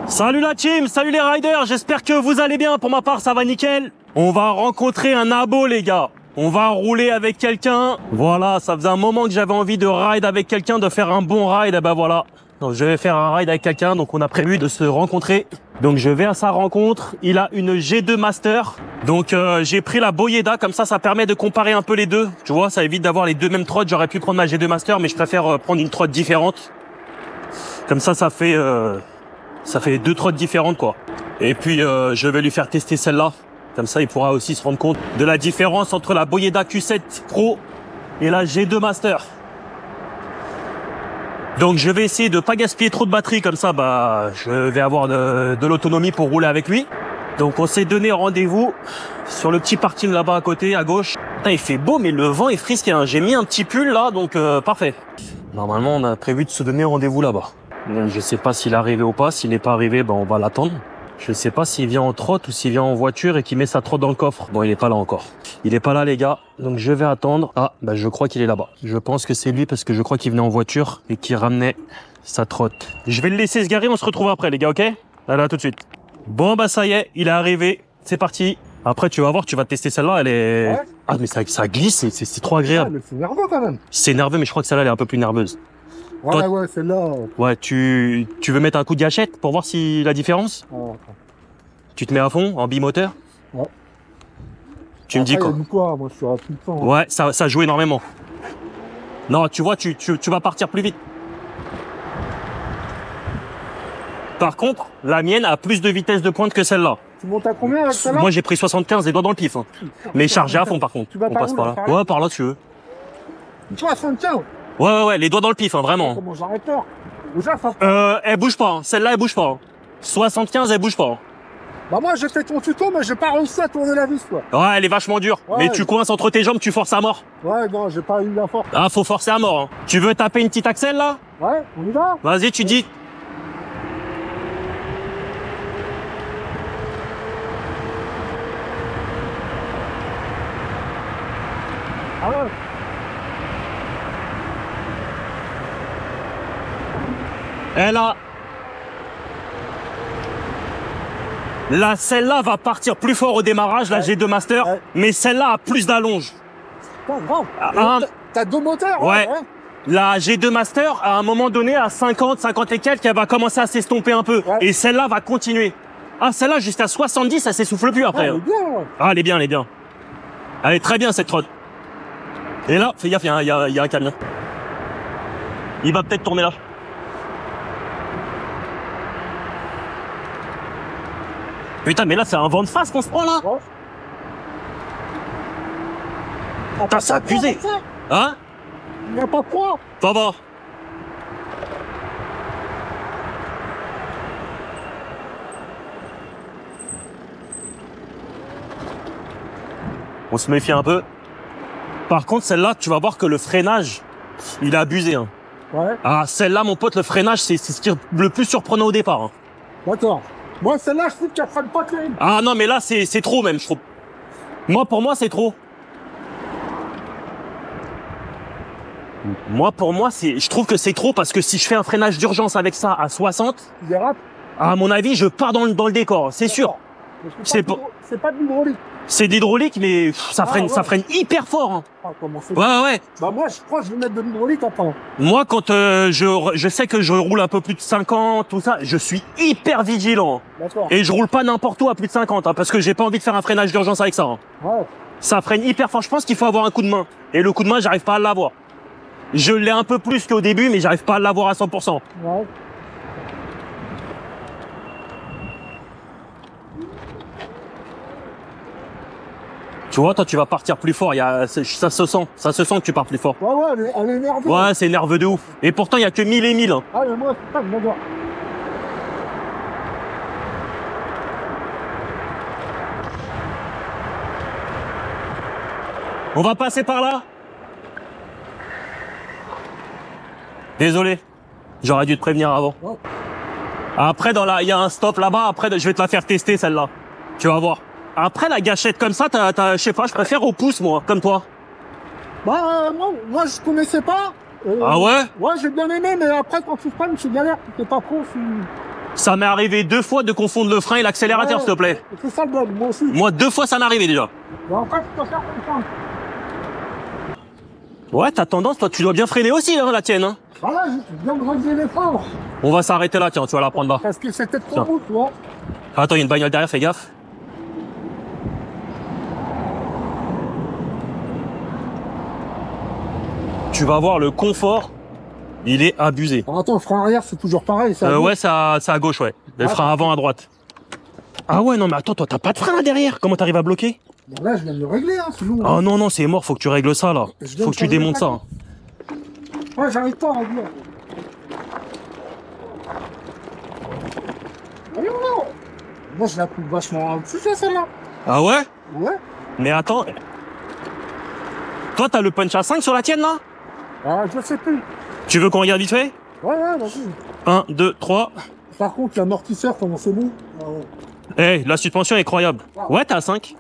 Salut la team, salut les riders, j'espère que vous allez bien. Pour ma part, ça va nickel. On va rencontrer un abo, les gars. On va rouler avec quelqu'un. Voilà, ça faisait un moment que j'avais envie de ride avec quelqu'un, de faire un bon ride. Et ben voilà. Donc je vais faire un ride avec quelqu'un, donc on a prévu de se rencontrer. Donc je vais à sa rencontre. Il a une G2 Master. Donc j'ai pris la Boyeda, comme ça permet de comparer un peu les deux. Tu vois, ça évite d'avoir les deux mêmes trottes. J'aurais pu prendre ma G2 Master, mais je préfère prendre une trotte différente. Comme ça fait deux trottes différentes, quoi. Et puis je vais lui faire tester celle-là. Comme ça, il pourra aussi se rendre compte de la différence entre la Boyeda Q7 Pro et la G2 Master. Donc je vais essayer de pas gaspiller trop de batterie, comme ça je vais avoir de l'autonomie pour rouler avec lui. Donc on s'est donné rendez-vous sur le petit parking là-bas à côté, à gauche. Putain, il fait beau mais le vent est frisqué, hein. J'ai mis un petit pull là, donc parfait. Normalement on a prévu de se donner rendez-vous là-bas. Je sais pas s'il est arrivé ou pas, s'il n'est pas arrivé, on va l'attendre. Je sais pas s'il vient en trotte ou s'il vient en voiture et qu'il met sa trotte dans le coffre. Bon, il est pas là encore. Il est pas là, les gars. Donc je vais attendre. Ah, je crois qu'il est là-bas. Je pense que c'est lui parce que je crois qu'il venait en voiture et qu'il ramenait sa trotte. Je vais le laisser se garer, on se retrouve après, les gars, ok? Allez, à tout de suite. Bon, ça y est, il est arrivé. C'est parti. Après, tu vas voir, tu vas tester celle-là, elle est... Ouais. Ah, mais ça glisse, c'est trop agréable. Ouais, mais c'est nerveux quand même. C'est nerveux, mais je crois que celle-là, elle est un peu plus nerveuse. Ouais, toi, ouais, celle-là. Ouais, tu veux mettre un coup de gâchette pour voir si la différence? Oh, tu te mets à fond, en bimoteur? Ouais. Tu me dis quoi? Quoi moi, je suis tout le temps. Ouais, ça joue énormément. Non, tu vois, tu vas partir plus vite. Par contre, la mienne a plus de vitesse de pointe que celle-là. Tu montes à combien avec celle-là? Moi, j'ai pris 75, les doigts dans le pif. Hein. Mais chargé à fond, par contre. Tu vas on passe par là. Ouais, par là, tu veux. 75? Ouais, les doigts dans le pif, hein, vraiment. Comment j'arrête peur? Déjà, ça... elle bouge pas. Hein. Celle-là, elle bouge pas. Hein. 75, elle bouge pas. Hein. Bah moi, j'ai fait ton tuto, mais j'ai pas réussi à tourner la vis, quoi. Ouais, elle est vachement dure. Ouais, mais tu coinces entre tes jambes, tu forces à mort. Ouais, non, j'ai pas eu la force. Ah, faut forcer à mort. Hein. Tu veux taper une petite axelle, là? Ouais, on y va. Vas-y, tu dis. Ah ouais. Elle a... Là, celle-là va partir plus fort au démarrage, la G2 Master, mais celle-là a plus d'allonge. Pas grave. T'as deux moteurs? Ouais. La G2 Master, à un moment donné, à 50 et quelques, elle va commencer à s'estomper un peu. Ouais. Et celle-là va continuer. Ah, celle-là, jusqu'à 70, elle s'essouffle plus après. Elle est bien, ouais. Ah, elle est bien, elle est bien. Elle est très bien, cette trotte. Et là, fais gaffe, il y a un camion. Il va peut-être tourner là. Putain, mais là, c'est un vent de face qu'on se prend, là. Ouais. Putain, c'est abusé. Hein? Il n'y a pas de quoi. Ça va. On se méfie un peu. Par contre, celle-là, tu vas voir que le freinage, il est abusé. Hein. Ouais. Ah, celle-là, mon pote, le freinage, c'est ce qui est le plus surprenant au départ. Hein. D'accord. Moi, celle-là, je trouve qu'elle freine pas terrible. Ah non, mais là, c'est trop même, je trouve. Pour moi, c'est trop. Pour moi, je trouve que c'est trop parce que si je fais un freinage d'urgence avec ça à 60, à mon avis, je pars dans le décor, c'est sûr. C'est pas de l'hydraulique. C'est de l'hydraulique, mais ça freine hyper fort. Hein. Ah, comment c'est? Ouais. Bah moi, je crois que je vais mettre de l'hydraulique après. Moi, quand je sais que je roule un peu plus de 50, tout ça, je suis hyper vigilant. D'accord. Et je roule pas n'importe où à plus de 50, hein, parce que j'ai pas envie de faire un freinage d'urgence avec ça. Hein. Ouais. Ça freine hyper fort. Je pense qu'il faut avoir un coup de main. Et le coup de main, j'arrive pas à l'avoir. Je l'ai un peu plus qu'au début, mais j'arrive pas à l'avoir à 100%. Ouais. Tu vois, toi, tu vas partir plus fort. Ça se sent que tu pars plus fort. Ouais, elle est nerveuse. Ouais, c'est nerveux de ouf. Et pourtant, il y a que 1000 et 1000. Hein. Ah, mais moi, c'est pas que je m'endors. On va passer par là. Désolé. J'aurais dû te prévenir avant. Ouais. Après, il y a un stop là-bas. Après, je vais te la faire tester, celle-là. Tu vas voir. Après, la gâchette comme ça, je sais pas, je préfère au pouce, moi, comme toi. Bah, moi, je connaissais pas. Ah ouais? Ouais, j'ai bien aimé, mais après, quand tu freines, c'est galère. C'est pas pro. Ça m'est arrivé 2 fois de confondre le frein et l'accélérateur, s'il te plaît. C'est ça le bug, moi aussi. Moi, 2 fois, ça m'est arrivé déjà. Mais en fait, je préfère comprendre. Ouais, t'as tendance, toi, tu dois bien freiner aussi, hein, la tienne. Hein. Voilà, je viens de relever les freins. On va s'arrêter là, tiens, tu vas la prendre là. Parce que c'était trop Tiens. beau, tu vois. Attends, il y a une bagnole derrière, fais gaffe. Tu vas voir le confort, il est abusé. Alors attends, le frein arrière, c'est toujours pareil, ça. Ouais, c'est à gauche, ouais. Le frein avant à droite. Ah ouais, non, mais attends, toi, t'as pas de frein là derrière. Comment t'arrives à bloquer? Bon, là, je viens de le régler, hein, sinon. Oh non, non, c'est mort, faut que tu règles ça là. Faut que tu démontes ça. Ouais, j'arrive pas à régler. Allez, non. Moi, je la trouve vachement poussée, celle-là. Ah ouais? Ouais. Mais attends. Toi, t'as le punch à 5 sur la tienne là? Ah, je sais plus. Tu veux qu'on regarde vite fait? Ouais, vas-y. 1, 2, 3. Par contre, l'amortisseur, comment c'est bon? Eh, la suspension est incroyable. Ouais, t'as 5.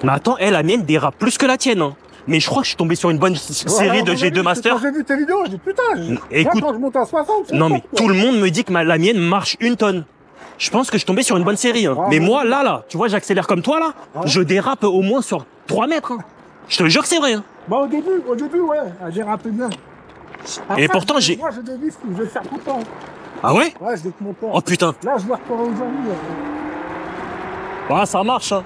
Mais attends, la mienne dérape plus que la tienne. Hein. Mais je crois que je suis tombé sur une bonne série de G2 Master. Quand j'ai vu tes vidéos, j'ai dit putain, Écoute, moi, quand je monte à 60, c'est non mais top, quoi. tout le monde me dit que la mienne marche 1 tonne. Je pense que je suis tombé sur une bonne série. Hein. Ah, mais ouais. moi, là, tu vois, j'accélère comme toi, là. Ouais. Je dérape au moins sur 3 mètres. Hein. Je te jure que c'est vrai. Hein. Bah, au début, ouais, j'ai rappelé bien. Et pourtant, j'ai... Moi, j'ai des disques, je vais le faire tout le temps. Ah ouais? Ouais, je démonte pas. Oh putain. Là, je dois retourner aujourd'hui. Ah, ça marche. Hein.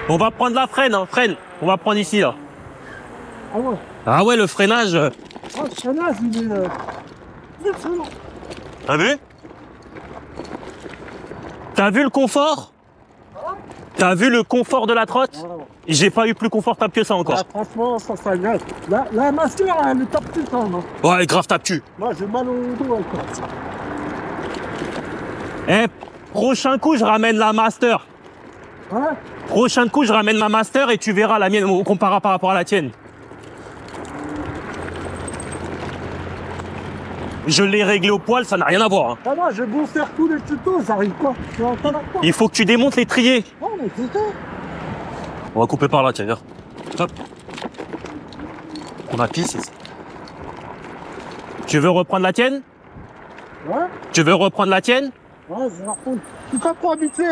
On va prendre la freine, hein. Freine. On va prendre ici, là. Ah ouais. Ah ouais, le freinage... Ah, le freinage, il est... excellent. T'as vu? T'as vu le confort? T'as vu le confort de la trotte? Voilà. J'ai pas eu plus confortable que ça encore. Ah, franchement, ça agresse. La Master, elle est top plus quand même. Ouais, grave, tape-tu. Moi, j'ai mal au dos encore. Eh, prochain coup, je ramène la Master. Hein? Prochain coup, je ramène ma Master et tu verras la mienne, on comparera par rapport à la tienne. Je l'ai réglé au poil, ça n'a rien à voir. Hein. Ah, moi, j'ai beau faire tous les tutos, j'arrive pas. Je suis pas. Il faut que tu démontes les triers. Oh, mais c'est ça. On va couper par là, tiens, viens. Hop. On appuie, c'est ça. Tu veux reprendre la tienne? Ouais, Tu veux reprendre la tienne? ouais, je vais reprendre. Je suis pas trop habitué.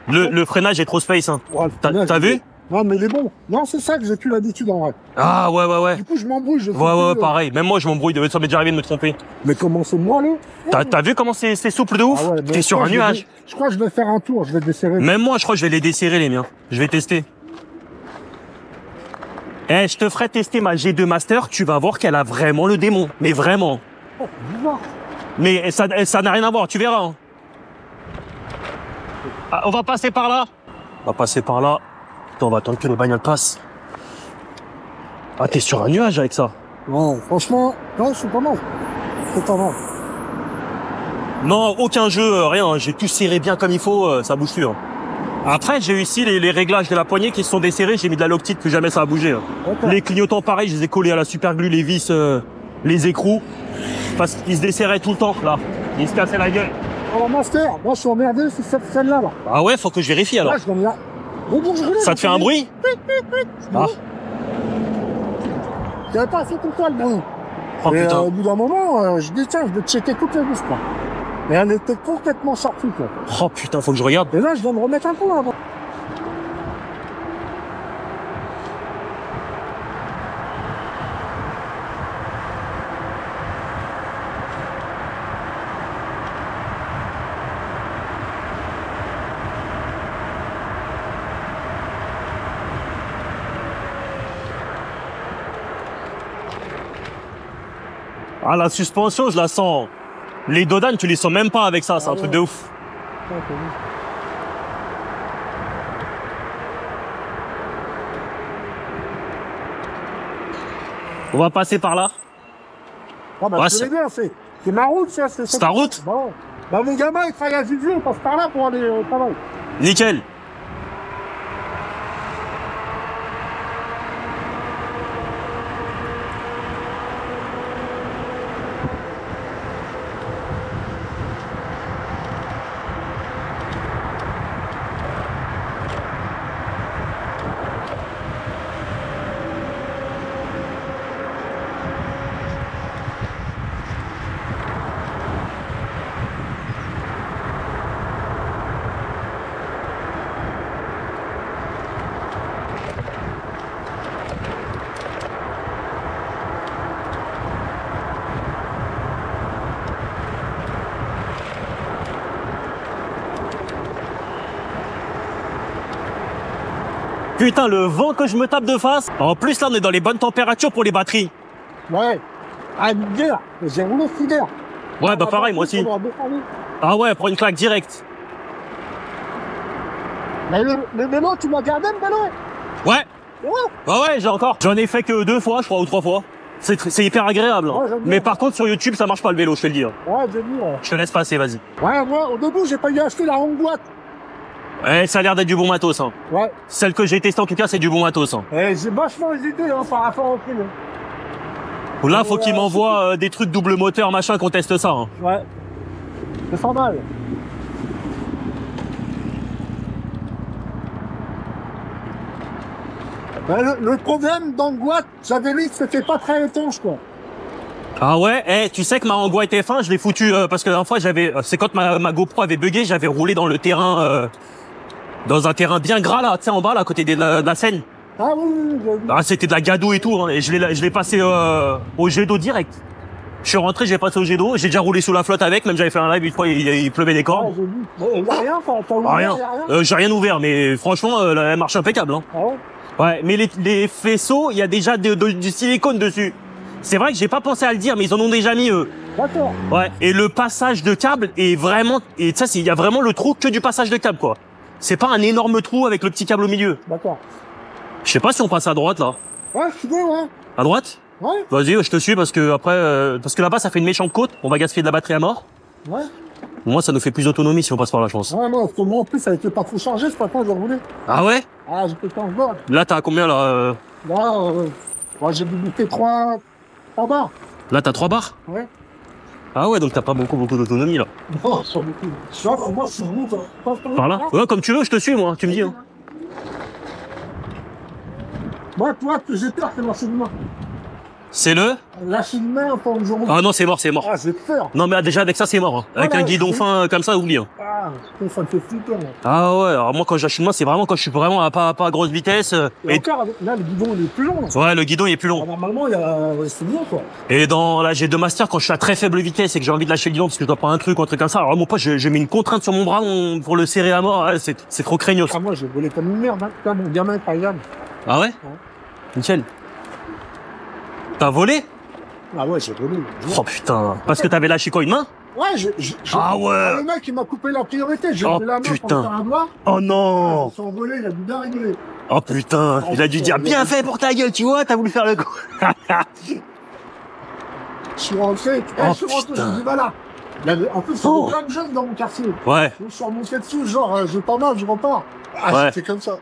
Le freinage est trop space. Hein. Ouais, le freinage, T'as vu? Non, mais il est bon. Non, c'est ça que j'ai plus l'habitude en vrai. Ah ouais, ouais, ouais. Du coup, je m'embrouille. Je sais Ouais, plus, pareil. Même moi, je m'embrouille. Ça m'est déjà arrivé de me tromper. Mais comment c'est moi, là? T'as vu comment c'est souple de ouf? Ah ouais, mais T'es je sur crois un que je vais nuage. Je crois que je vais faire un tour, je vais desserrer. Même moi, je crois que je vais les desserrer, les miens. Je vais tester. Eh, je te ferai tester ma G2 Master. Tu vas voir qu'elle a vraiment le démon. Mais vraiment. Oh, bizarre. Mais ça n'a rien à voir. Tu verras. Hein. Ah, on va passer par là. On va passer par là. Attends, on va attendre que les bagnoles passent. Ah, t'es sur un nuage avec ça. Non, franchement, non, c'est pas mal. C'est pas mal. Non, aucun jeu, rien. J'ai tout serré bien comme il faut, ça bouge plus. Hein. Après, j'ai eu ici les réglages de la poignée qui se sont desserrés. J'ai mis de la loctite, plus jamais ça a bougé. Hein. D'accord. Les clignotants, pareil, je les ai collés à la superglue, les vis, les écrous. Parce qu'ils se desserraient tout le temps, là. Ils se cassaient la gueule. Alors, Master, moi, je suis emmerdé, c'est cette scène-là, là. Ah ouais, faut que je vérifie alors. Là, je donne là. Bon, je roulais, Ça te fait un bruit? Ah. J'avais pas assez tout le bruit. Oh Et putain. au bout d'un moment, je dis, tiens, je vais checker toutes les vis, quoi. Et elle était complètement sortie, quoi. Oh putain, faut que je regarde. Et là, je viens de remettre un coup, là. Ah, la suspension, je la sens. Les dodanes, tu les sens même pas avec ça, c'est un ouais. truc de ouf. On va passer par là. Ah, bah, Ouais, je connais bien, c'est ma route, ça. C'est ta route? Bon. Bah, mon gamin, il travaille à Vivier, il passe par là pour aller au travail. Nickel. Putain, le vent que je me tape de face. En plus, là, on est dans les bonnes températures pour les batteries. Ouais. Ah, l'hiver. J'ai roulé cet hiver. Ouais, bah pareil, moi aussi. Ah ouais, prends une claque directe. Mais le vélo, tu m'as gardé le vélo? Ouais. Ouais. Ouais, j'ai encore. J'en ai fait que 2 fois, je crois, ou 3 fois. C'est hyper agréable. Hein. Ouais, mais par contre, sur YouTube, ça marche pas le vélo, je te le dis. Hein. Ouais, j'ai vu. Je te laisse passer, vas-y. Ouais, moi, au début, j'ai pas eu acheter la longue boîte. Ouais, ça a l'air d'être du bon matos. Hein. Ouais. Celle que j'ai testée, en tout cas, c'est du bon matos. Hein. Et j'ai vachement hésité hein, par rapport au prix. Là, faut qu'il m'envoie des trucs double moteur, machin, qu'on teste ça. Hein. Ouais. C'est pas mal. Ben, le problème dans le boîte, j'avais vu que c'était pas très étanche, quoi. Ah ouais, tu sais que ma Angua était fin, je l'ai foutu parce que la dernière fois c'est quand ma GoPro avait bugué, j'avais roulé dans le terrain, dans un terrain bien gras là, tu sais en bas là, à côté de la Seine. Ah oui. Ah c'était de la gadoue et tout, hein, et je l'ai passé au jet d'eau direct. Je suis rentré, j'ai passé au jet d'eau, j'ai déjà roulé sous la flotte avec, même j'avais fait un live une fois, il pleuvait des cordes. Ah, j'ai vu. Il y a rien, t'as ouvert, Rien. J'ai rien ouvert, mais franchement, elle marche impeccable. Hein. Ah ouais. Ouais, mais les faisceaux, il y a déjà du silicone dessus. C'est vrai que j'ai pas pensé à le dire, mais ils en ont déjà mis eux. D'accord. Ouais. Et le passage de câble est vraiment, et ça, il y a vraiment le trou que du passage de câble, quoi. C'est pas un énorme trou avec le petit câble au milieu. D'accord. Je sais pas si on passe à droite, là. Ouais, je suis bien, ouais. À droite? Ouais. Vas-y, je te suis parce que après, parce que là-bas, ça fait une méchante côte. On va gaspiller de la batterie à mort. Ouais. Moi, ça nous fait plus d'autonomie si on passe par là, je pense. Ouais, moi, moi, en plus, avec le pas trop chargé, c'est pas quand je roulais. Ah ouais? Ah, j'ai fait 15 bords. Là, t'as combien, là? Là, moi, j'ai bouffé 3 barres. Là, t'as 3 barres? Ouais. Ah ouais, donc t'as pas beaucoup d'autonomie, là. Non, sur beaucoup. Ça, pour moi, c'est bon, ça. Par là? Ouais, comme tu veux, je te suis, moi. Tu me dis, hein. Moi, toi, que j'ai peur, c'est l'enchaînement. C'est le? L'enchaînement, quand je roule. Ah non, c'est mort, c'est mort. Ah, j'ai peur. Non, mais déjà, avec ça, c'est mort. Hein. Avec Voilà, un guidon fin comme ça, oublie. Hein. Ah, ça me fait flipper, moi. Ah ouais, alors moi, quand j'achète moi, c'est vraiment quand je suis vraiment à pas à grosse vitesse. Et encore, là, le guidon, il est plus long, là. Ouais, le guidon, il est plus long. Ah, normalement, il y a... ouais, c'est bien, quoi. Et dans la G2 Master, quand je suis à très faible vitesse et que j'ai envie de lâcher le guidon parce que je dois prendre un truc ou un truc comme ça, alors mon pote, je mets une contrainte sur mon bras pour le serrer à mort. Ouais, c'est trop craignos. Ah, moi, j'ai volé comme une merde, hein. Putain, mon gamin, par exemple. Ah ouais? Nickel. T'as volé? Ah ouais, j'ai volé. Oh putain. Parce que t'avais lâché quoi, une main? Ouais, Ah ouais. Le mec, il m'a coupé la priorité. J'ai Oh, levé la main putain. pour me faire avoir. Oh non. Ils sont envolés, il a dû bien rigoler. Oh putain. Il a dû dire bien fait pour ta gueule, tu vois, t'as voulu faire le coup. Je suis rentré, Oh, je suis rentré, putain. je dis voilà. En plus, il y avait plein de jeunes dans mon quartier. Ouais. Je suis remonté dessus, genre, je pas mal, je repars. Ah, Ouais. c'était comme ça.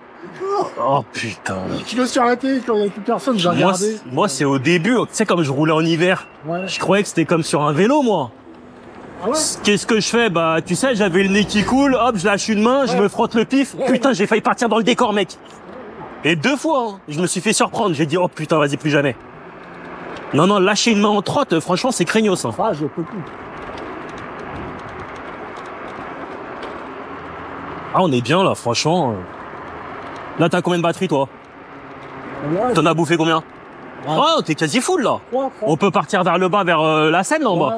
Oh putain. Je me suis arrêté quand il n'y avait plus personne, j'ai regardé. Moi, c'est au début, tu sais, comme je roulais en hiver, Ouais. je croyais que c'était comme sur un vélo, moi. Ah ouais? Qu'est-ce que je fais? Bah, tu sais, j'avais le nez qui coule, hop, je lâche une main, je Ouais. me frotte le pif. Ouais. Putain, j'ai failli partir dans le décor, mec. Et 2 fois, hein, je me suis fait surprendre. J'ai dit, oh putain, vas-y, plus jamais. Non, non, lâcher une main en trotte, franchement, c'est craignos. Hein. Ah, je peux plus. Ah, on est bien, là, franchement. Là, t'as combien de batterie, toi? Ouais, T'en as bouffé combien? Ouais. Oh, t'es quasi full, là. trois. On peut partir vers le bas, vers la Seine, là, en bas.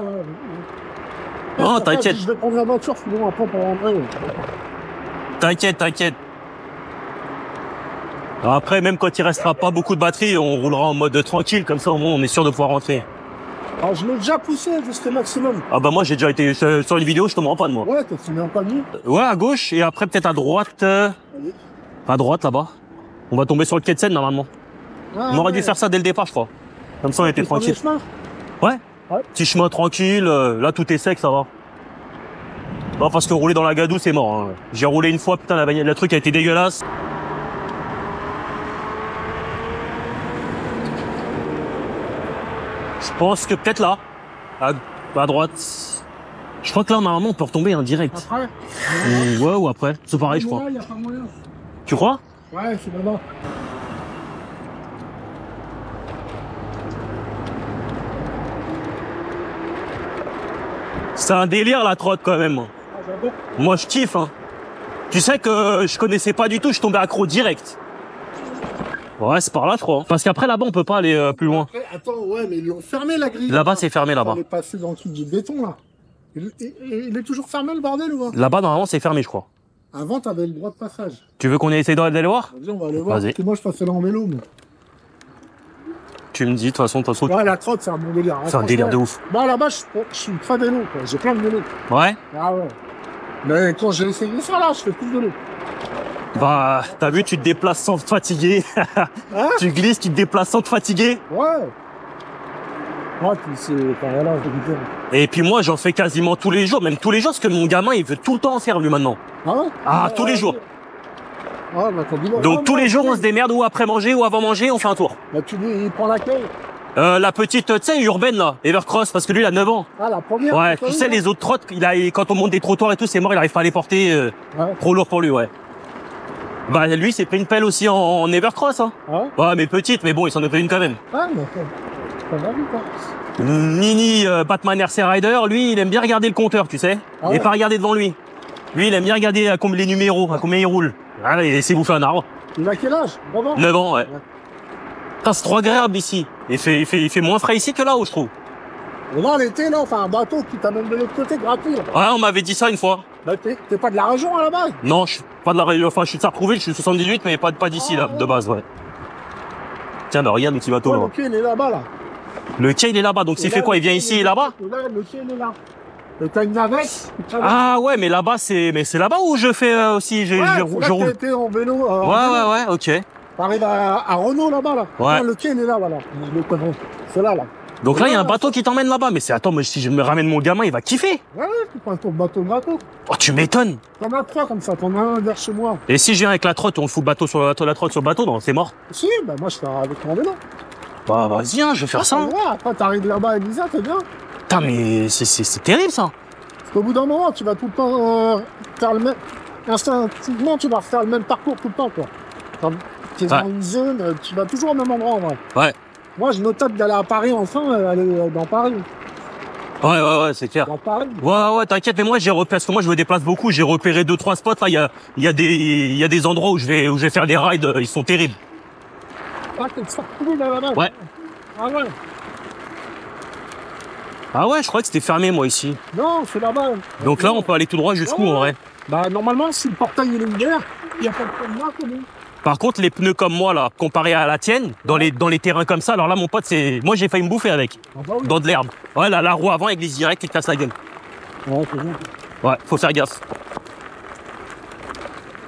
Non, Après, t'inquiète. Je vais prendre la voiture, c'est bon, après, pour rentrer. T'inquiète, t'inquiète. Après, même quand il restera pas beaucoup de batterie, on roulera en mode tranquille, comme ça, au moins, on est sûr de pouvoir rentrer. Alors, je l'ai déjà poussé jusqu'au maximum. Ah bah moi, j'ai déjà été sur une vidéo, je te mens pas de moi. Ouais, t'as filmé un panier. Ouais, à gauche, et après, peut-être à droite. À droite, là-bas. On va tomber sur le quai de Seine, normalement. On aurait dû faire ça dès le départ, je crois. Comme ça, on était tranquille. Ouais. Ouais. Petit chemin tranquille, là, tout est sec, ça va. Non, parce que rouler dans la gadoue, c'est mort. Hein. J'ai roulé une fois, putain, le truc a été dégueulasse. Je pense que peut-être là, à droite. Je crois que là, normalement, on peut retomber en direct. Après? Ouais, ou après. C'est pareil, je crois. Il y a pas moyen. Tu crois? Ouais, c'est là-bas. C'est un délire, la trotte, quand même. Ah, j'adore. Moi, je kiffe, hein. Tu sais que je connaissais pas du tout, je tombais accro direct. Ouais, c'est par là, je crois. Parce qu'après, là-bas, on peut pas aller plus loin. Après, attends, ouais, mais ils l'ont fermé, la grille. Là-bas, c'est fermé, là-bas. On est passé dans le truc du béton, là. Il est toujours fermé, le bordel, ou pas? Là-bas, normalement, c'est fermé, je crois. Avant, t'avais le droit de passage. Tu veux qu'on essaye d'aller voir? Vas-y, on va aller voir. Vas-y. Parce que moi, je passais là en vélo. Mais... Tu me dis, de toute façon. Ouais, la trotte, c'est un bon délire. C'est un délire de ouf. Moi, là-bas, je suis très vélo, quoi. J'ai plein de vélos. Ouais? Ah ouais. Mais quand j'ai essayé ça, là, je fais plus de vélo. Bah, t'as vu, tu te déplaces sans te fatiguer. Hein? Tu glisses, tu te déplaces sans te fatiguer. Ouais. Ouais, puis c'est... Enfin, voilà, je veux dire. Et puis moi, j'en fais quasiment tous les jours, même tous les jours, parce que mon gamin, il veut tout le temps en faire, lui, maintenant. Ah ouais? Ah, tous les jours. Ah, bah, t'as dit, Donc, tous les jours, on se démerde, ou après manger, ou avant manger, on fait un tour. Bah, tu dis, il prend laquelle? La petite, tu sais, urbaine, là, Evercross, parce que lui, il a 9 ans. Ah, la première? Ouais, tu sais, les autres trottes, quand on monte des trottoirs et tout, c'est mort, il arrive pas à les porter, Ouais. trop lourd pour lui, ouais. Bah, lui, c'est pris une pelle aussi en Evercross, hein. Ah ouais? Ouais, mais petite, mais bon, il s'en est pris une quand même. Ah, mais ça va vite, hein. Mini Batman RC Rider, lui, il aime bien regarder le compteur, tu sais. Ah Et ouais. pas regarder devant lui. Lui, il aime bien regarder les numéros, à combien il roule. Ah, il s'est bouffé un arbre. Il a quel âge? 9 ans? 9 ans, ouais. Putain, c'est trop agréable ici. Il fait moins frais ici que là-haut, je trouve. Et là, l'été, là, enfin, un bateau qui t'amène de l'autre côté, gratuit. Là. Ouais, on m'avait dit ça une fois. Bah, t'es pas de la région, à la base? Non, je suis pas de la région. Enfin, je suis de Sartrouville, je suis 78, mais pas d'ici, là, de base, ouais. Tiens, bah, regarde le petit bateau, Ouais, là. le quai, il est là-bas, là. Le quai, il est là-bas. Donc, s'il fait quoi? Il vient ici et là-bas? Là, le quai, il est là. Et t'as une navette. Ah, ouais, mais là-bas, c'est là-bas où je fais aussi, je roule. T'es en vélo. Ouais, ok. T'arrives à Renault, là-bas, là. Ouais. Là, le quai, il est là, voilà. Je le connais. C'est là, là. Donc là, il y a un bateau qui t'emmène là-bas. Mais attends, mais si je me ramène mon gamin, il va kiffer. Ouais, tu prends ton bateau. Oh, tu m'étonnes. T'en as 3 comme ça, t'en as un vers chez moi. Et si je viens avec la trotte, on fout le bateau sur la trotte sur le bateau, non, c'est mort. Si, bah moi je fais avec mon vélo. Bah, vas-y, hein, je vais faire ça. Hein. Ouais, après t'arrives là-bas à Elisa, t'es bien. Putain, mais c'est terrible, ça. Parce qu'au bout d'un moment, tu vas tout le temps faire le même... Instinctivement, tu vas refaire le même parcours tout le temps, quoi. Comme t'es dans une zone, tu vas toujours au même endroit, en vrai. Ouais. Moi, je me tape d'aller à Paris, enfin, aller dans Paris. Ouais, c'est clair. Dans Paris. Ouais, t'inquiète, mais moi, parce que moi, je me déplace beaucoup, j'ai repéré 2-3 spots, là, il y a des endroits où je vais faire des rides, ils sont terribles. Ah, t'es sorti là-bas. Ouais. Ah ouais. Ah ouais, je croyais que c'était fermé, moi, ici. Non, c'est là-bas. Donc là, on peut aller tout droit jusqu'où, en vrai? Bah, normalement, si le portail il est ouvert, il n'y a pas de problème, c'est bon. Par contre, les pneus comme moi, là, comparé à la tienne, dans les terrains comme ça, alors là, mon pote, moi, j'ai failli me bouffer avec. Ah bah oui. Dans de l'herbe. Ouais, la roue avant, elle glisse direct, il te casse la gueule. Ouais, c'est bon. Ouais, faut faire gaffe.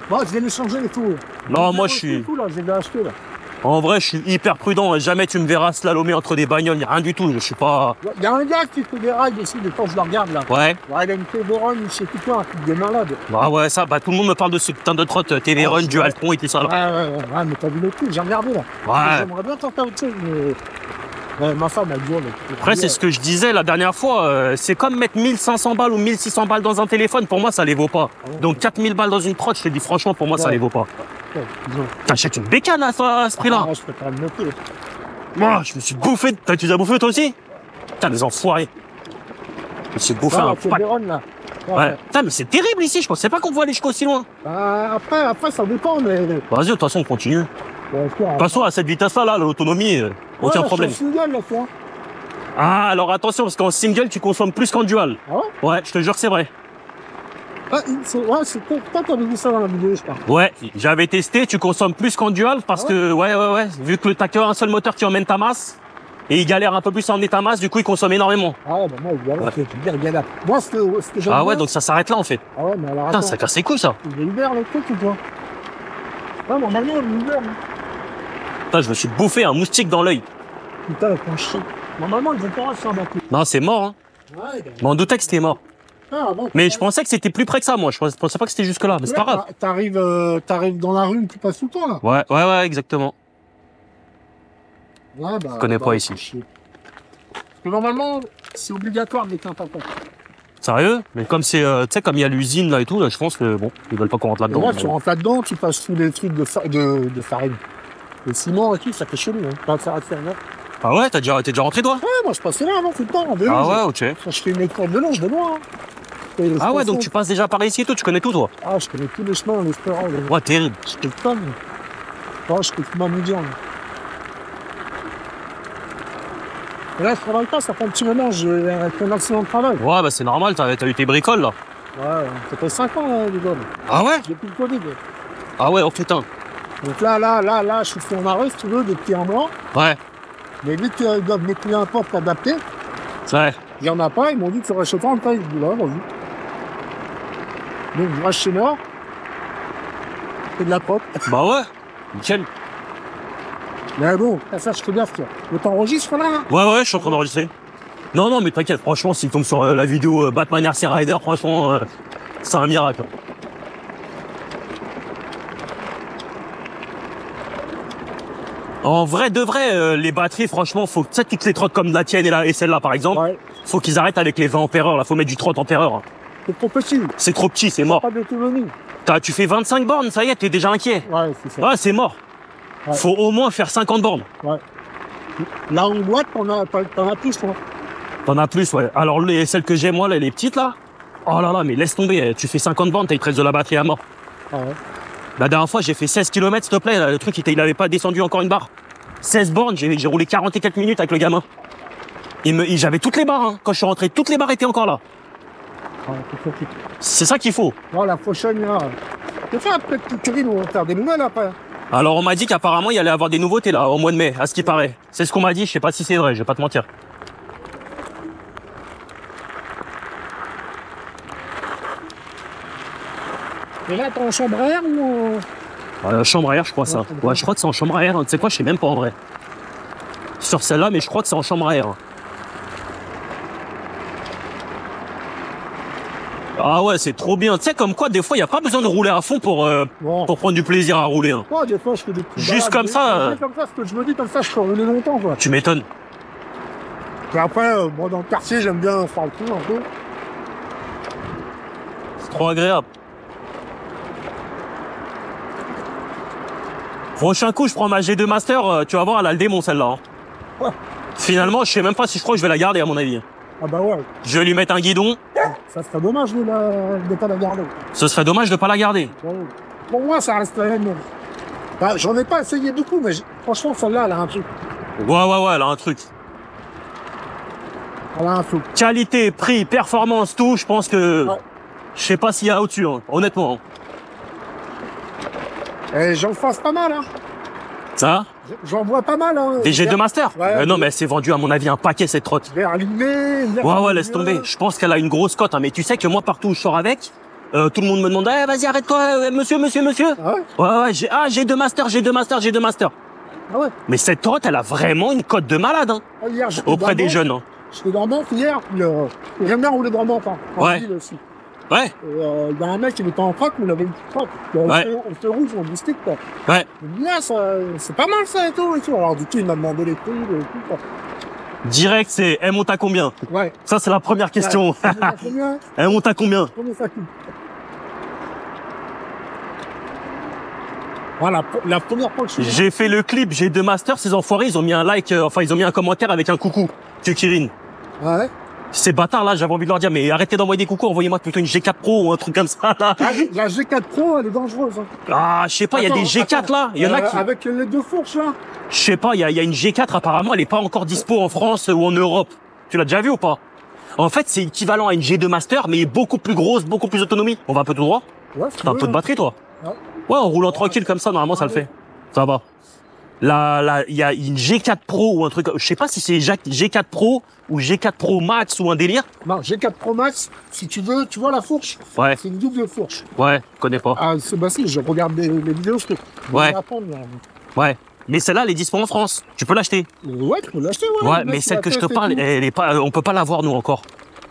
Bon, je vais les changer et tout. Non, moi, je suis... Tout, là, je vais les acheter, là. En vrai, je suis hyper prudent. Jamais tu me verras slalomer entre des bagnoles, rien du tout. Je suis pas... Il y a un gars qui fait des rides ici, des fois je le regarde là. Ouais. Ouais, il a une T-Veron, je sais plus quoi, un truc de malade. Bah ouais, ça, tout le monde me parle de ce putain de trotte T-Veron, du Altron et tout ça, là. Ouais, mais t'as vu le truc, j'ai regardé là. Ouais. J'aimerais bien t'en faire autre chose, mais... Ouais, ma femme, elle dit, ouais, mais... Après, c'est ce que je disais la dernière fois. C'est comme mettre 1500 balles ou 1600 balles dans un téléphone. Pour moi, ça les vaut pas. Donc 4000 balles dans une trotte, je te dis franchement, pour moi, ça les vaut pas. Ouais, disons. T'achètes une bécane à ce prix-là. Ah, je peux pas le noter. Moi, je me suis bouffé. Tu les as bouffés toi aussi? Putain, les enfoirés. Je me suis bouffé un La pack. T-Veron, là. Ouais. Putain, mais c'est terrible ici. Je pensais pas qu'on pouvait aller jusqu'aussi loin. Bah, après, ça dépend, mais... Vas-y, de toute façon, on continue. Bon, De toute façon, à cette vitesse-là, là, l'autonomie, aucun problème. Je suis single, là, toi. Ah, alors attention, parce qu'en single, tu consommes plus qu'en dual. Ah ouais? Ouais, je te jure que c'est vrai. Ah, c'est toi qui avais vu ça dans la vidéo, je crois. Ouais, j'avais testé, tu consommes plus qu'en dual parce que, ouais, vu que t'as qu'un seul moteur qui emmène ta masse, et il galère un peu plus à emmener ta masse, du coup, il consomme énormément. Ah ouais, bah moi, il galère. Moi, ce que j'aime Ah ouais, bien- donc ça s'arrête là, en fait. Ah ouais, mais alors Putain, attends, ça casse les couilles, ça. il est ouvert le truc ou quoi? Ouais, normalement, il est ouvert. hein. Putain, je me suis bouffé un moustique dans l'œil. Putain, quand je chie. Normalement, ils vont pas faire d'un coup. Non, c'est mort, hein. Ouais, bah... Je m'en doutais que c'était mort. Ah, bon, Mais je pensais que c'était plus près que ça, moi. Je pensais pas que c'était jusque là, mais c'est pas grave. T'arrives dans la rue, tu passes tout le temps, là. Ouais, exactement. Ouais, bah... Je connais pas ici. chier. Parce que normalement, c'est obligatoire de mettre un tampon. Sérieux? Mais comme c'est, tu sais, comme il y a l'usine, là, et tout, là, je pense que, bon, ils veulent pas qu'on rentre Et là-dedans. moi, mais tu bon. rentres là-dedans, tu passes sous les trucs de farine. Le ciment et tout, ça fait chelou, hein. Pas ça à faire, là. Ah ouais, t'es déjà rentré, toi? Ouais, moi, je passais là avant, tout le temps, en vélo. Ah ouais, ok. Quand je fais une école de vélo, je vais loin, hein. Et les Ah ouais, stations- donc tu passes déjà par ici et tout, tu connais tout, toi? Ah, je connais tous les chemins, les restaurants. Ouais, terrible. Je peux pas, mais... Oh, je peux plus m'amuser. Et là, je travaille pas, ça fait un petit moment, j'ai un accident de travail. Ouais, bah c'est normal, t'as eu tes bricoles, là. Ouais, ça fait 5 ans, là, les gars. Ah ouais? Depuis le Covid. Ah ouais, oh putain. Donc là, je suis fait en arrêt, si tu veux, depuis un mois. Ouais. Mais vu qu'ils doivent me trouver un poste adapté, Ouais. il n'y en a pas, ils m'ont dit que ça restait pas en taille. Je dis là, vas-y. Donc je reste chez moi. C'est de la propre. Bah ouais. Nickel. Mais bon, ça, je te gaffe, toi. Mais t'enregistres là? Ouais, je suis en train d'enregistrer. Non, non, mais t'inquiète, franchement, s'il tombe sur la vidéo Batman RC Rider, franchement, c'est un miracle. En vrai, de vrai, les batteries, franchement, faut, tu sais, toutes les trottes comme la tienne et celle-là, par exemple, Ouais. faut qu'ils arrêtent avec les 20 ampères-heure, là, faut mettre du 30 ampères-heure. C'est trop petit. C'est trop petit, c'est mort. Pas d'autonomie. Tu fais 25 bornes, ça y est, t'es déjà inquiet. Ouais, c'est ça. Ouais, c'est mort. Ouais. Faut au moins faire 50 bornes. Ouais. Là, en boîte, t'en as plus, toi. T'en as plus, ouais. Alors, celles que j'ai, moi, là, les petites, là, oh là là, mais laisse tomber, tu fais 50 bornes, t'as presque de la batterie à mort. Ah ouais. La dernière fois, j'ai fait 16 km, s'il te plaît, là, le truc, il avait pas descendu encore une barre. 16 bornes, j'ai roulé 40 et quelques minutes avec le gamin. J'avais toutes les barres, hein. Quand je suis rentré, toutes les barres étaient encore là. Ouais, c'est ça. C'est ça qu'il faut. Bon, la prochaine, là. C'est ça, peut-être que Kevin va faire des nouvelles après. Alors, on m'a dit qu'apparemment, il y allait avoir des nouveautés, là, au mois de mai, à ce qui paraît. C'est ce qu'on m'a dit, je sais pas si c'est vrai, je vais pas te mentir. Et là, t'es en chambre à air ou... Chambre à air, je crois, ça. Ouais, je crois que c'est en chambre à air. Tu sais quoi, je sais même pas en vrai. Sur celle-là, mais je crois que c'est en chambre à air. Ah ouais, c'est trop bien. Tu sais, comme quoi, des fois, il n'y a pas besoin de rouler à fond pour prendre du plaisir à rouler. Hein. Ouais, des fois, je fais des petits Juste comme ça. Comme ça, ce que je me dis, comme ça, je peux rouler longtemps, quoi. Tu m'étonnes. Et après, moi, dans le quartier, j'aime bien faire le tour un peu. C'est trop agréable. Prochain coup, je prends ma G2 Master, tu vas voir, elle a le démon celle-là. Hein. Ouais. Finalement, je sais même pas si je crois que je vais la garder à mon avis. Ah bah ouais. Je vais lui mettre un guidon. Ça serait dommage de pas la garder. Ce serait dommage de pas la garder. Ouais. Pour moi, ça reste la même. Bah, j'en ai pas essayé beaucoup, mais franchement, celle-là, elle a un truc. Ouais, elle a un truc. Elle a un truc. Qualité, prix, performance, tout, je pense que... Ouais. Je sais pas s'il y a au-dessus, hein, honnêtement. Hein. Et j'en fasse pas mal, hein. Ça? J'en vois pas mal, hein. Des G2 Master? Ouais, non, mais elle s'est vendue, à mon avis, un paquet, cette trotte. Verlimé, Ouais, laisse tomber. Je pense qu'elle a une grosse cote, hein. Mais tu sais que moi, partout où je sors avec, tout le monde me demande, vas-y, arrête-toi, monsieur. Ah ouais? Ouais, G2 Master. Ah ouais? Mais cette trotte, elle a vraiment une cote de malade, hein. Ah, hier, Auprès des jeunes, hein. J'étais dans Nantes hier, puis j'aime bien rouler dans Nantes, hein. Ouais. Ville aussi. Ouais, Il y a un mec qui était en croque, mais il avait une petite croque. Ouais. On se rouge, on dit stick, quoi. ouais. Il me dit, ah, c'est pas mal ça et tout. Alors, du coup, il m'a demandé les prix et tout, quoi. Direct, c'est, elle monte à combien? Ouais. Ça, c'est la première question. Ouais. Combien? Elle monte à combien? Combien ça coûte? Voilà, la première fois que je suis... J'ai fait le clip G2 Master, ces enfoirés, ils ont mis un like, ils ont mis un commentaire avec un coucou. Kirin. Ouais. Ces bâtards là, j'avais envie de leur dire, mais arrêtez d'envoyer des coucous, envoyez-moi plutôt une G4 Pro ou un truc comme ça là. La G4 Pro, elle est dangereuse. Hein. Ah, je sais pas, il y a des G4 là, il y en a qui... Avec les deux fourches là. Je sais pas, il y a une G4 apparemment, elle est pas encore dispo en France ou en Europe. Tu l'as déjà vu ou pas? En fait, c'est équivalent à une G2 Master, mais beaucoup plus grosse, beaucoup plus d'autonomie. On va un peu tout droit? Ouais, T'as un peu de batterie toi? Ouais. Ouais, en roulant tranquille comme ça, normalement ça le fait. Ça va. Là, il y a une G4 Pro ou un truc, je sais pas si c'est G4 Pro ou G4 Pro Max ou un délire. Non, G4 Pro Max, si tu veux, tu vois la fourche? Ouais. C'est une double fourche. Ouais, je connais pas. Ah, bah si, je regarde les vidéos, je Ouais. vais apprendre, là. Ouais. Mais celle-là, elle est dispo en France. Tu peux l'acheter. Ouais, tu peux l'acheter, ouais. Ouais, mais celle que je te parle, elle est pas, on peut pas l'avoir nous encore.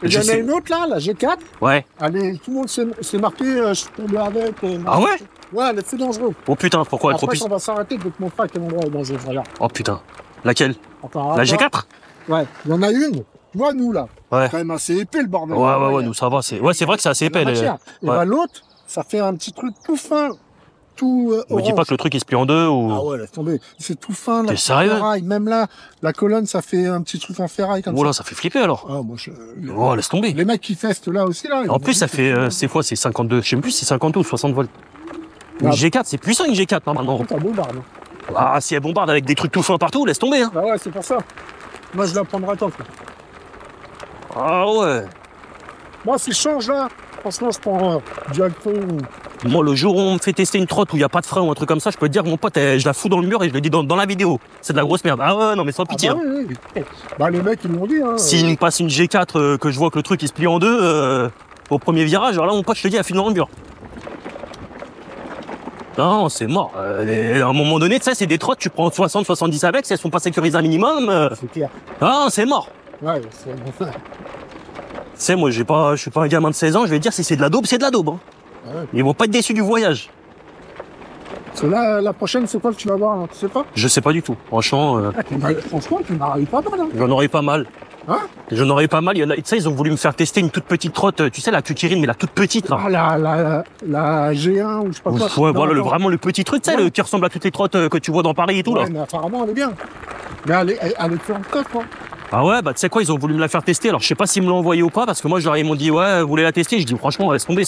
Il y en a une autre là, la G4. Ouais. Allez, tout le monde s'est marqué, je suis tombé avec. Ah ouais? Ouais, elle est très dangereuse. Oh putain, pourquoi elle est trop Après, puissante? on va s'arrêter de te montrer à quel endroit elle est dangereuse, regarde. Oh putain. Laquelle? Encore La G4? Ouais, il y en a une. Tu vois, nous là. Ouais. Quand même assez épais le bordel. Ouais, nous ça va. C'est vrai que c'est assez épais. Et Ouais. bah, l'autre, ça fait un petit truc tout fin. Tout Me dis pas que le truc il se plie en deux ou. Ah ouais, laisse tomber. C'est tout fin là. T'es sérieux? Ferraille. Même là, la colonne, ça fait un petit truc en ferraille comme Oh là, ça. ça fait flipper alors. Ah, moi, Oh, laisse tomber. les mecs qui testent là aussi là. En plus, ça fait, c'est quoi? C'est 52. Je sais même plus si c'est 52 ou 60 volts. Une Ah. G4, c'est puissant une G4 normalement. Ça bombarde. Ah, si elle bombarde avec des trucs tout fins partout, laisse tomber. Hein. Bah ouais, c'est pour ça. Moi, je la prendrai tant. Ah ouais. Moi, si je change là, franchement, je prends directement. Moi, le jour où on me fait tester une trotte où il n'y a pas de frein ou un truc comme ça, je peux te dire, mon pote, je la fous dans le mur et je le dis dans la vidéo. C'est de la grosse merde. Ah ouais, non, mais sans pitié. Bah, oui, oui. Bah, les mecs, ils m'ont dit. Hein, S'il me passe une G4, que je vois que le truc il se plie en deux, au premier virage, alors là, mon pote, je te dis, elle file dans le mur. Non, c'est mort. À un moment donné, tu sais, c'est des trottes, tu prends 60, 70 avec, si elles sont pas sécurisées un minimum. C'est clair. Ah, c'est mort. Ouais, c'est bon. Tu sais, moi, je suis pas un gamin de 16 ans, je vais te dire, si c'est de la daube, c'est de la daube. Hein. Ouais. Ils vont pas être déçus du voyage. Parce que là, la prochaine, c'est quoi que tu vas voir, hein, tu sais pas? Je sais pas du tout. Franchement, Franchement, tu n'arrives pas mal. Hein. j'en aurais pas mal. Hein? J'en aurais pas mal. Il y en a, tu sais, ils ont voulu me faire tester une toute petite trotte, tu sais, la Cutirine, mais la toute petite, là. Ah, la G1 ou je sais pas quoi. Ouais, voilà, Non, vraiment le petit truc, tu sais, Ouais. qui ressemble à toutes les trottes que tu vois dans Paris et tout, là. Ouais, mais apparemment, elle est bien. Mais elle est plus en cote, quoi. Ah ouais, bah tu sais quoi, ils ont voulu me la faire tester. Alors je sais pas s'ils me l'ont envoyé ou pas, parce que moi, ils m'ont dit, ouais, vous voulez la tester? Je dis, franchement, laisse tomber,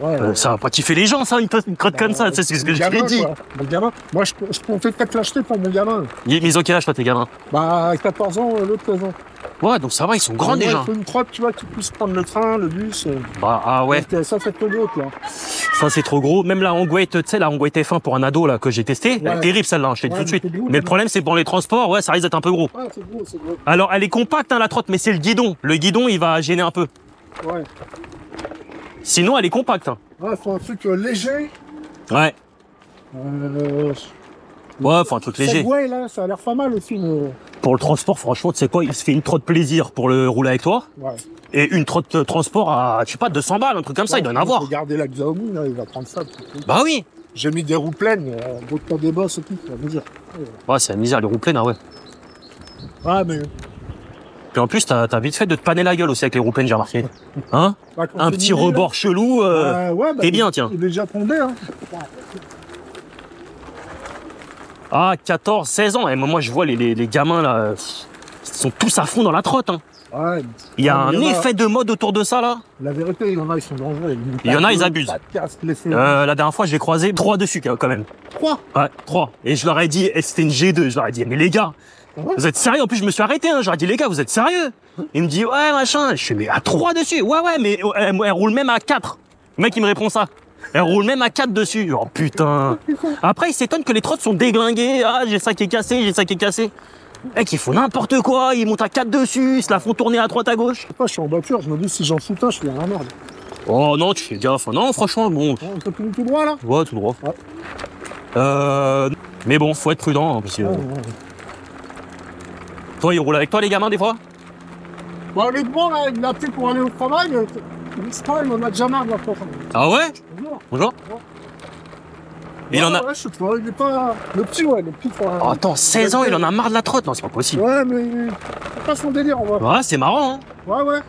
Ouais, ça va pas kiffer les gens, ça, une crotte comme ça, tu sais, c'est ce que je t'ai dit. Mon gamin, moi, je comptais peut-être l'acheter pour mon gamin. Ils ont quel âge, toi, tes gamins? Bah, 14 ans, l'autre 13 ans. Ouais, donc ça va, ils sont grands déjà. Il faut une trotte, tu vois, qui puisse prendre le train, le bus. Bah, ah ouais, Donc, ça, c'est trop gros, là. ça c'est trop gros. Même la Angouette, tu sais, la Angouette F1 pour un ado, là, que j'ai testé, elle est terrible celle-là, je te dis tout de suite. c'est gros, Mais le problème, c'est pour les transports, ouais, ça risque d'être un peu gros. Ouais, c'est gros, c'est gros. Alors, elle est compacte, hein, la trotte, mais c'est le guidon. Le guidon, il va gêner un peu. Ouais. Sinon, elle est compacte. Hein. Ouais, faut un truc léger. Ouais. Ouais, faut un truc léger. Ouais, là, ça a l'air pas mal aussi. Mais... Pour le transport, franchement, tu sais quoi, il se fait une trotte plaisir pour le rouler avec toi. Ouais. Et une trotte transport à, je sais pas, 200 balles, un truc comme ça, il doit en avoir. Regardez la Xiaomi, là, il va prendre ça. Bah oui. J'ai mis des roues pleines, d'autres des bosses et tout, ça veut dire. Ouais, c'est la misère, les roues pleines, ah ouais. Ouais, mais. Puis en plus, t'as vite fait de te paner la gueule aussi avec les roues pleines, j'ai remarqué. Hein? Bah, quand Un t'es petit mini, rebord chelou, ouais, bah, t'es bien, tiens. Il est déjà tombé, hein. Ah, 14, 16 ans. Et moi, je vois les gamins, là, ils sont tous à fond dans la trotte, hein. Ouais. Il y a un en effet de mode autour de ça, là. La vérité, il y en a, ils sont dangereux. Il y en a, ils abusent. La dernière fois, j'ai croisé 3 dessus, quand même. 3. Ouais, 3. Et je leur ai dit, et c'était une G2, je leur ai dit, mais les gars, vous êtes sérieux? En plus, je me suis arrêté, hein. Je leur ai dit, les gars, vous êtes sérieux? Il me dit, ouais, machin. Je fais, mais à 3 dessus. Ouais, mais elle roule même à 4. Le mec, il me répond ça. Elle roule même à 4 dessus. Oh putain. Après, il s'étonne que les trottes sont déglinguées. Ah, j'ai ça qui est cassé, j'ai ça qui est cassé. Mec, ils font n'importe quoi. Ils montent à 4 dessus. Ils se la font tourner à droite, à gauche. Je suis en voiture, je me dis, si j'en fous un, je suis dans la merde. Oh non, tu fais gaffe. Non, franchement, bon. On peut tout droit, là? Ouais, tout droit. Ouais. Mais bon, faut être prudent. Hein, parce que, toi, ils roulent avec toi, les gamins, des fois? Bon, honnêtement, là, il a pris pour aller au travail. Il en a déjà marre de la fois. Ah ouais? Bonjour. Il en a. Ouais, je sais pas, il est pas. Le petit, ouais, le petit. Oh, attends, 16 ans, il en a marre de la trotte. Non, c'est pas possible. Ouais, mais. C'est pas son délire, on va. Ouais, c'est marrant, hein. Ouais.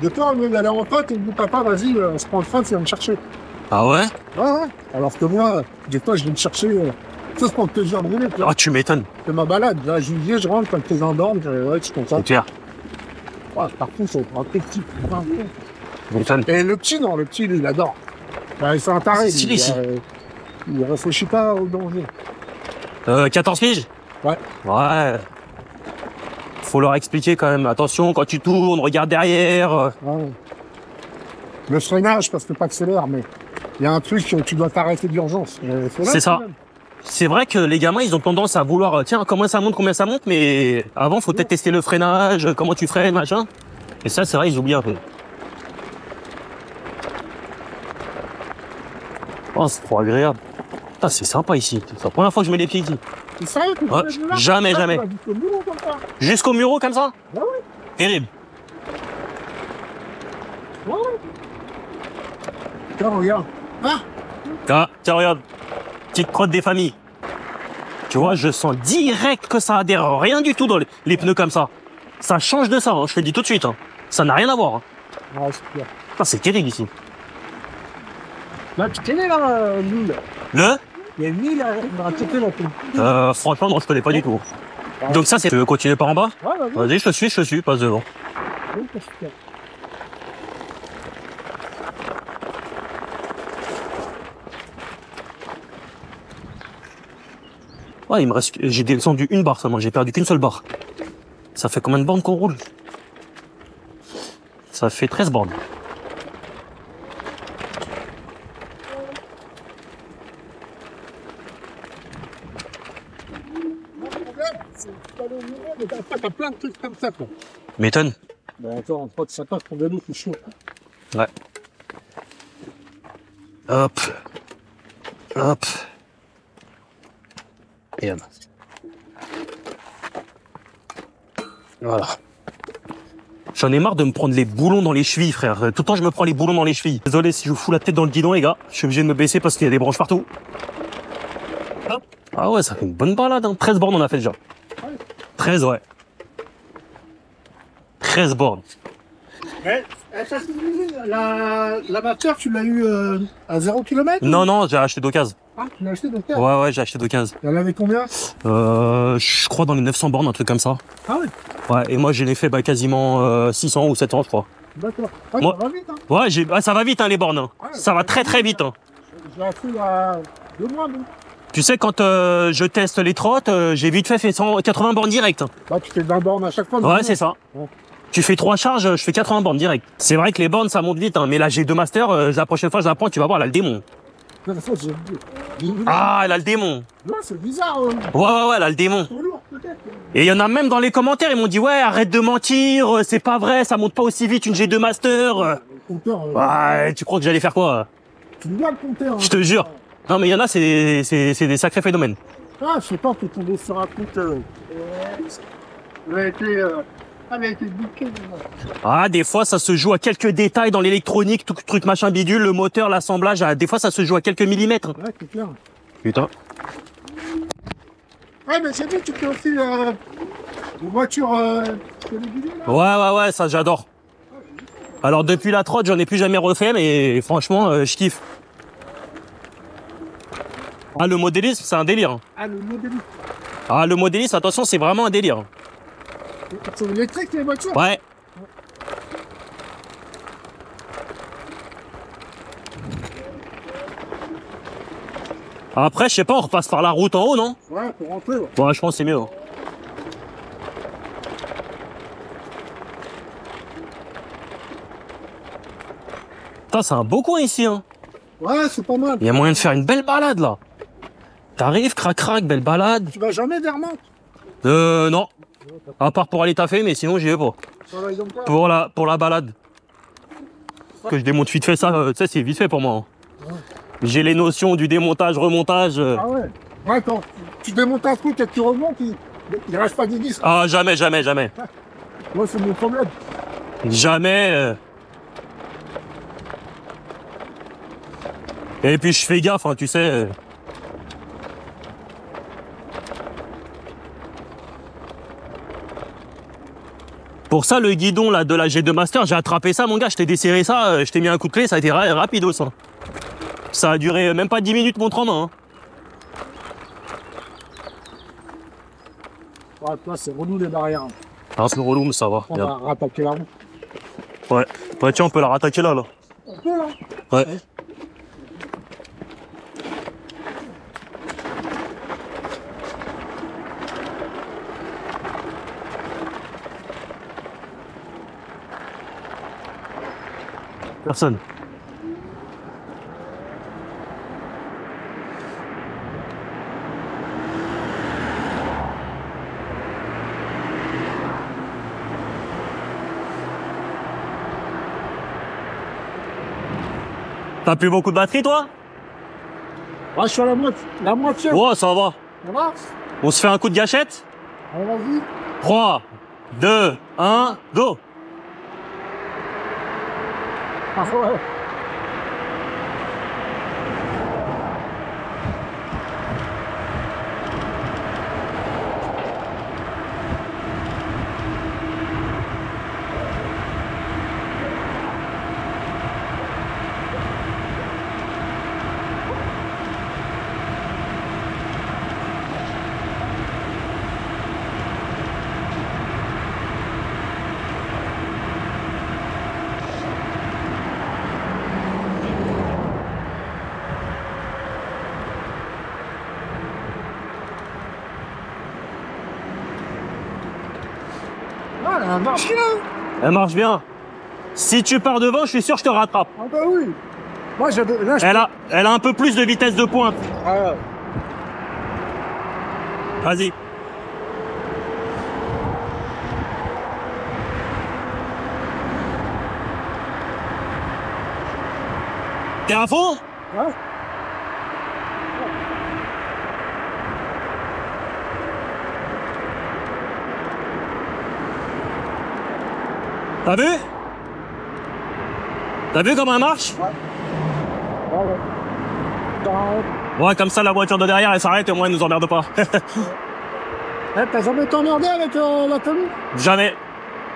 De toi, au lieu d'aller en pote, il me dit, papa, vas-y, je prends le train, tu viens me chercher. Ah ouais? Ouais. Alors que moi, des fois, je viens me chercher. Ça, c'est pour te dire brûler, tu vois. Ah, tu m'étonnes. C'est ma balade. Là, je rentre quand t'es endormi, ouais, je suis content. C'est clair. Ouais, par contre, c'est un petit. Tu m'étonnes. Et le petit, non, le petit, lui, il adore. Ouais, c'est un taré. C'est stylé, ici. Il réfléchit pas au danger. 14 piges? Ouais. Ouais. Faut leur expliquer quand même. Attention, quand tu tournes, regarde derrière. Ouais. Le freinage, parce que t'accélères, mais il y a un truc que tu dois t'arrêter d'urgence. C'est ça. C'est vrai que les gamins, ils ont tendance à vouloir, tiens, combien ça monte, mais avant, faut peut-être tester le freinage, comment tu freines, machin. Et ça, c'est vrai, ils oublient un peu. Oh, c'est trop agréable. Putain, c'est sympa ici. C'est la première fois que je mets les pieds ici. C'est sérieux, tu Ouais, jamais. Jusqu'au mur comme ça? Ouais. Terrible. Ouais. Tiens, regarde. Ah, tiens, regarde. Petite crotte des familles. Tu vois, je sens direct que ça adhère rien du tout dans les pneus comme ça. Ça change de ça, hein, je te le dis tout de suite. Hein. Ça n'a rien à voir. Hein. Ouais, c'est clair. Putain, c'est terrible ici. Là, tu connais là, l'île. Le Il y a une île à côté là. Franchement, non, je connais pas du tout. Donc ça, c'est... Tu veux continuer par en bas? Ouais, vas-y. Vas-y, je te suis, passe devant. Ouais, il me reste... J'ai descendu une barre seulement, j'ai perdu qu'une seule barre. Ça fait combien de bornes qu'on roule? Ça fait 13 bornes. Le problème, c'est que tu vas aller au bureau, mais t'as plein de trucs comme ça, quoi. M'étonne. Ben attends, en fait, ça passe pour vélo, c'est chaud. Ouais. Hop. Hop. Et hop. Voilà. J'en ai marre de me prendre les boulons dans les chevilles, frère. Tout le temps, je me prends les boulons dans les chevilles. Désolé si je vous fous la tête dans le guidon, les gars. Je suis obligé de me baisser parce qu'il y a des branches partout. Hop. Ah ouais, ça fait une bonne balade, hein. 13 bornes, on a fait déjà. 13, ouais. 13 bornes. Mais, la Master, tu l'as eu à 0 km? Non, non, j'ai acheté d'occasion. Ah, tu l'as acheté de terre? Ouais, ouais, j'ai acheté d'occasion. Elle avait combien? Je crois dans les 900 bornes, un truc comme ça. Ah oui, Ouais, et moi, je l'ai fait quasiment 600 ou 700, je crois. d'accord. Ouais, Moi- ça va vite, hein. Ouais, ça va vite, hein, les bornes. Hein. Ouais, Ça va très, très vite. Hein. Je l'ai acheté il y a 2 mois, donc. Tu sais, quand je teste les trottes, j'ai vite fait 180 bornes direct. Hein. Bah, tu fais 20 bornes à chaque fois. Ouais, c'est ça. Ouais. Tu fais 3 charges, je fais 80 bornes direct. C'est vrai que les bornes, ça monte vite, hein, mais la G2 Master, la prochaine fois, je la prends, tu vas voir, elle a le démon. De toute façon, j'ai- Ah, elle a le démon. Non, c'est bizarre. Ouais, ouais, ouais, elle a le démon. C'est lourd, peut-être. Et il y en a même dans les commentaires, ils m'ont dit, ouais, arrête de mentir, c'est pas vrai, ça monte pas aussi vite une G2 Master. Le compteur, Ouais, tu crois que j'allais faire quoi? tu vois le compteur. Je te jure. Non, mais il y en a, c'est des sacrés phénomènes. Ah, je sais pas, faut tomber sur un compte. Elle a été bouquée. Ah, des fois, ça se joue à quelques détails dans l'électronique, tout truc machin bidule, le moteur, l'assemblage, des fois, ça se joue à quelques millimètres. Ouais, c'est clair. Putain. Ouais, mais j'ai vu, tu fais aussi une voiture télévisée, là. Ouais, ouais, ouais, ça, j'adore. Alors, depuis la trotte, j'en ai plus jamais refait, mais franchement, je kiffe. Ah, le modélisme, c'est un délire. Hein. Ah, le modèle. Ah, le modélisme, attention, c'est vraiment un délire. C'est électrique, les voitures? Ouais. Après, je sais pas, on repasse par la route en haut, non? Ouais, pour rentrer, ouais. Ouais, je pense que c'est mieux. Hein. Putain, c'est un beau coin ici, hein. Ouais, c'est pas mal. Il y a moyen de faire une belle balade, là. T'arrives, crac-crac, belle balade. Tu vas jamais vers Mantes? Non. À part pour aller taffer, mais sinon, j'y vais pas. Ça va, ils ont pas. Pour la balade. Que je démonte vite fait ça, tu sais, c'est vite fait pour moi. Hein. Ouais. J'ai les notions du démontage, remontage. Ah ouais. Ouais, quand tu démontes un truc et que tu remontes, il reste pas des disques. Ah, jamais, jamais, jamais. Moi, c'est mon problème. Jamais. Et puis je fais gaffe, hein, tu sais. Pour ça, le guidon là, de la G2 Master, j'ai attrapé ça, mon gars, je t'ai desserré ça, je t'ai mis un coup de clé, ça a été rapido ça. Ça a duré même pas 10 minutes montre en main. Hein. Ouais, toi, c'est relou les barrières. Un peu relou, mais ça va. On va rattaquer la route. Ouais. Ouais, tiens, on peut la rattaquer là. On peut, là? Ouais. Personne. T'as plus beaucoup de batterie, toi? Ouais, je suis à la moitié. La moitié. Ouais, ça va. Ça va? On se fait un coup de gâchette? Allez, vas-y. 3, 2, 1, go! Ah ouais. Ah, elle marche bien. Elle marche bien. Si tu pars devant, je suis sûr que je te rattrape. Ah bah oui. Moi, là, Elle a un peu plus de vitesse de pointe. Ah. Vas-y. T'es à fond? Ouais. T'as vu? T'as vu comment elle marche? Ouais. Ouais. Ouais, comme ça, la voiture de derrière, elle s'arrête et au moins, elle nous emmerde pas. T'as jamais été emmerdé avec la tenue? Jamais.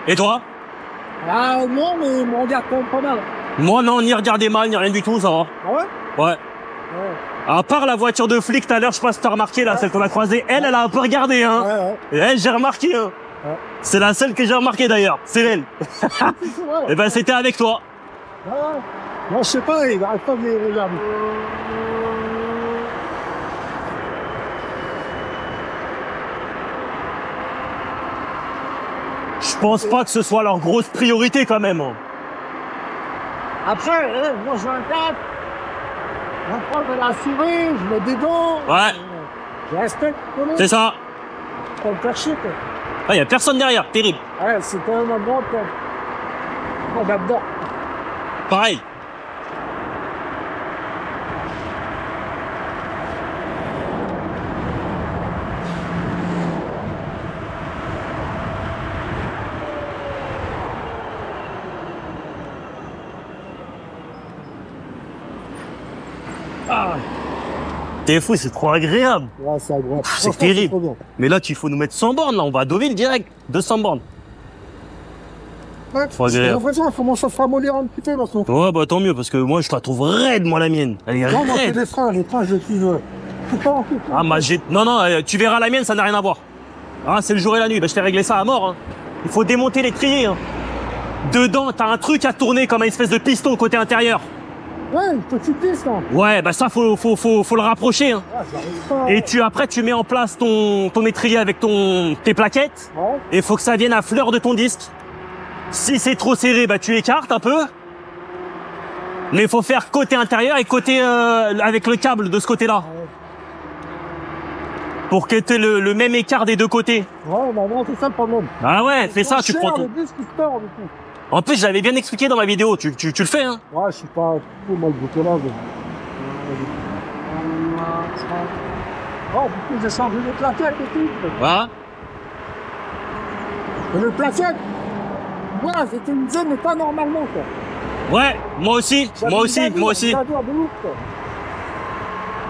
Et toi? Ah non, mais on regarde quand même pas mal. Moi, non, ni regarder mal, ni rien du tout, ça va. Ah ouais? Ouais. Ouais. À part la voiture de flic tout à l'heure, je sais pas si t'as remarqué, là, celle qu'on a croisée, elle a un peu regardé, hein. Ouais. Et elle, j'ai remarqué, hein. Ouais. C'est la seule que j'ai remarqué d'ailleurs, c'est elle. Ouais. Et ben, c'était avec toi. Ouais. Non, je sais pas, il arrête pas de les regarder. Je pense pas que ce soit leur grosse priorité quand même. Hein. Après, moi je regarde, j'apprends de la souris, je mets des gants. Ouais. Je respecte tout le monde. C'est ça. Faut me faire chier, quoi. Ah, y a personne derrière, terrible. Ouais, c'est quand même un grand temps. Moi, j'adore. Pareil. Ah, T'es fou, c'est trop agréable. ouais, c'est agréable. C'est Franchement, terrible. trop bien. Mais là, il faut nous mettre 100 bornes, là. On va à Deauville direct. 200 bornes. Ouais, Trop j'ai agréable. l'impression qu'elle commence à se ramollir un petit peu maintenant. Ouais, bah tant mieux, parce que moi, je la trouve raide, moi, la mienne. Elle est Non, moi, c'est raide. les freins, je les trouve tout pas en tout. Ah, non, non, tu verras la mienne, ça n'a rien à voir. Ah, c'est le jour et la nuit. Bah, je t'ai réglé ça à mort. Hein. Il faut démonter l'étrier. Hein. Dedans, t'as un truc à tourner comme une espèce de piston côté intérieur. Ouais, une petite piste, là. Ouais, bah ça, faut le rapprocher. Hein. Ouais, j'arrive pas. Et après, tu mets en place ton étrier avec tes plaquettes. Ouais. Et il faut que ça vienne à fleur de ton disque. Si c'est trop serré, bah tu écartes un peu. Mais il faut faire côté intérieur et côté avec le câble de ce côté-là. Pour que tu aies le même écart des deux côtés. Ouais, bah non, c'est ça le problème. Ah ouais, c'est ça, tu prends Le tout. disque, il se perd, du coup. En plus, j'avais bien expliqué dans ma vidéo, tu le fais, hein. Ouais, je suis pas tout mal bricolage. Oh, du coup, j'ai changé de plaquettes et tout. Voilà. Et le plaquette, ouais, c'était une zone, mais pas normalement, quoi. Ouais, moi aussi, moi aussi. J'adore de ouf, quoi.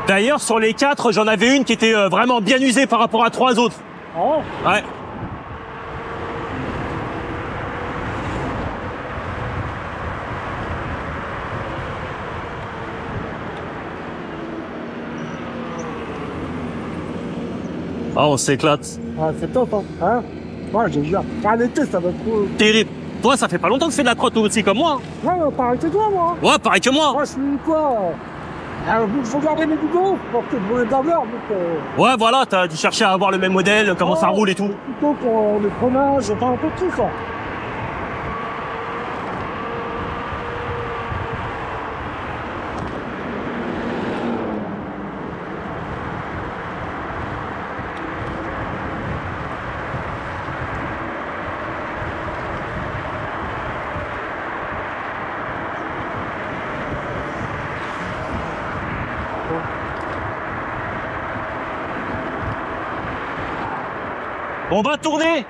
D'ailleurs, sur les 4, j'en avais une qui était vraiment bien usée par rapport à 3 autres. Ah ouais? Ouais. Ah, on s'éclate. Ouais, c'est top, hein. Ouais, j'aime bien. À l'été, ça va être trop. Terrible. Toi, ça fait pas longtemps que tu fais de la trotte aussi comme moi. Ouais, pareil que toi, moi. Ouais, pareil que moi. Moi, je suis quoi? Faut garder mes vidéos, parce que je voulais d'abord, donc. Ouais, voilà, tu cherchais à avoir le même modèle, comment ça roule et tout. Plutôt pour les freinages, enfin un peu de tout ça. On va tourner.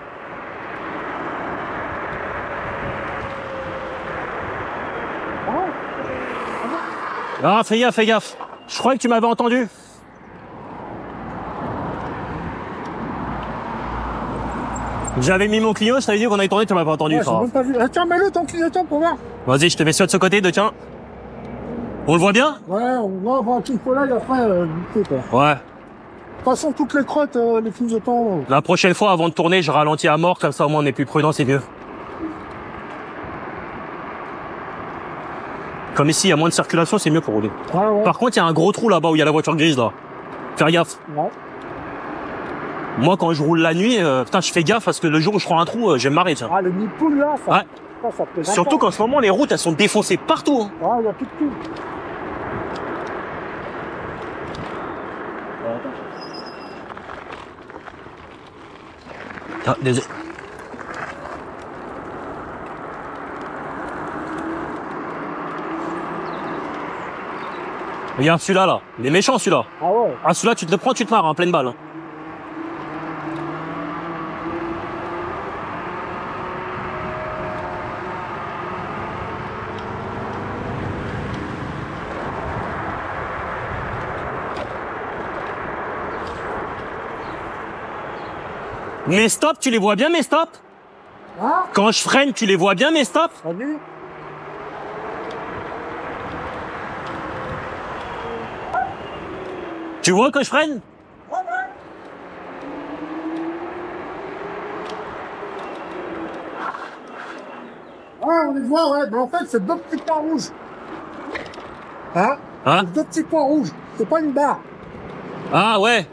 Ah, fais gaffe, fais gaffe. Je croyais que tu m'avais entendu. J'avais mis mon client, je t'avais dit qu'on allait tourner, tu m'avais entendu. Ouais, ça j'ai va. même pas vu. Tiens, mets-le ton clignotant pour voir. Vas-y, je te mets ça de ce côté, de tiens. On le voit bien? Ouais, on va voir tout le là, après, vite fait, quoi. Ouais. De toute façon, toutes les crottes, les clignotants. La prochaine fois, avant de tourner, je ralentis à mort, comme ça au moins on est plus prudent, c'est mieux. Comme ici, il y a moins de circulation, c'est mieux pour rouler. Ouais. Par contre, il y a un gros trou là-bas où il y a la voiture grise, là. Faire gaffe. Ouais. Moi, quand je roule la nuit, putain, je fais gaffe parce que le jour où je prends un trou, je vais me marrer, tiens. Ah, le nid-poule, là, ça. Ouais. Ça te fait Surtout qu'en ce moment, les routes, elles sont défoncées partout. Hein. Ah, il y a plus de tout. Ah, désolé. Regarde celui-là, là. Il est méchant, celui-là. Ah ouais. Ah, celui-là, tu te le prends, tu te marres, en pleine balle. Hein. Mes stops, tu les vois bien, mes stops? Hein? Quand je freine, tu les vois bien, mes stops? Salut. Tu vois que je freine? Ouais, on les voit, ouais. Mais en fait, c'est deux petits points rouges. Hein? Hein? Deux petits points rouges. C'est pas une barre. Ah, ouais.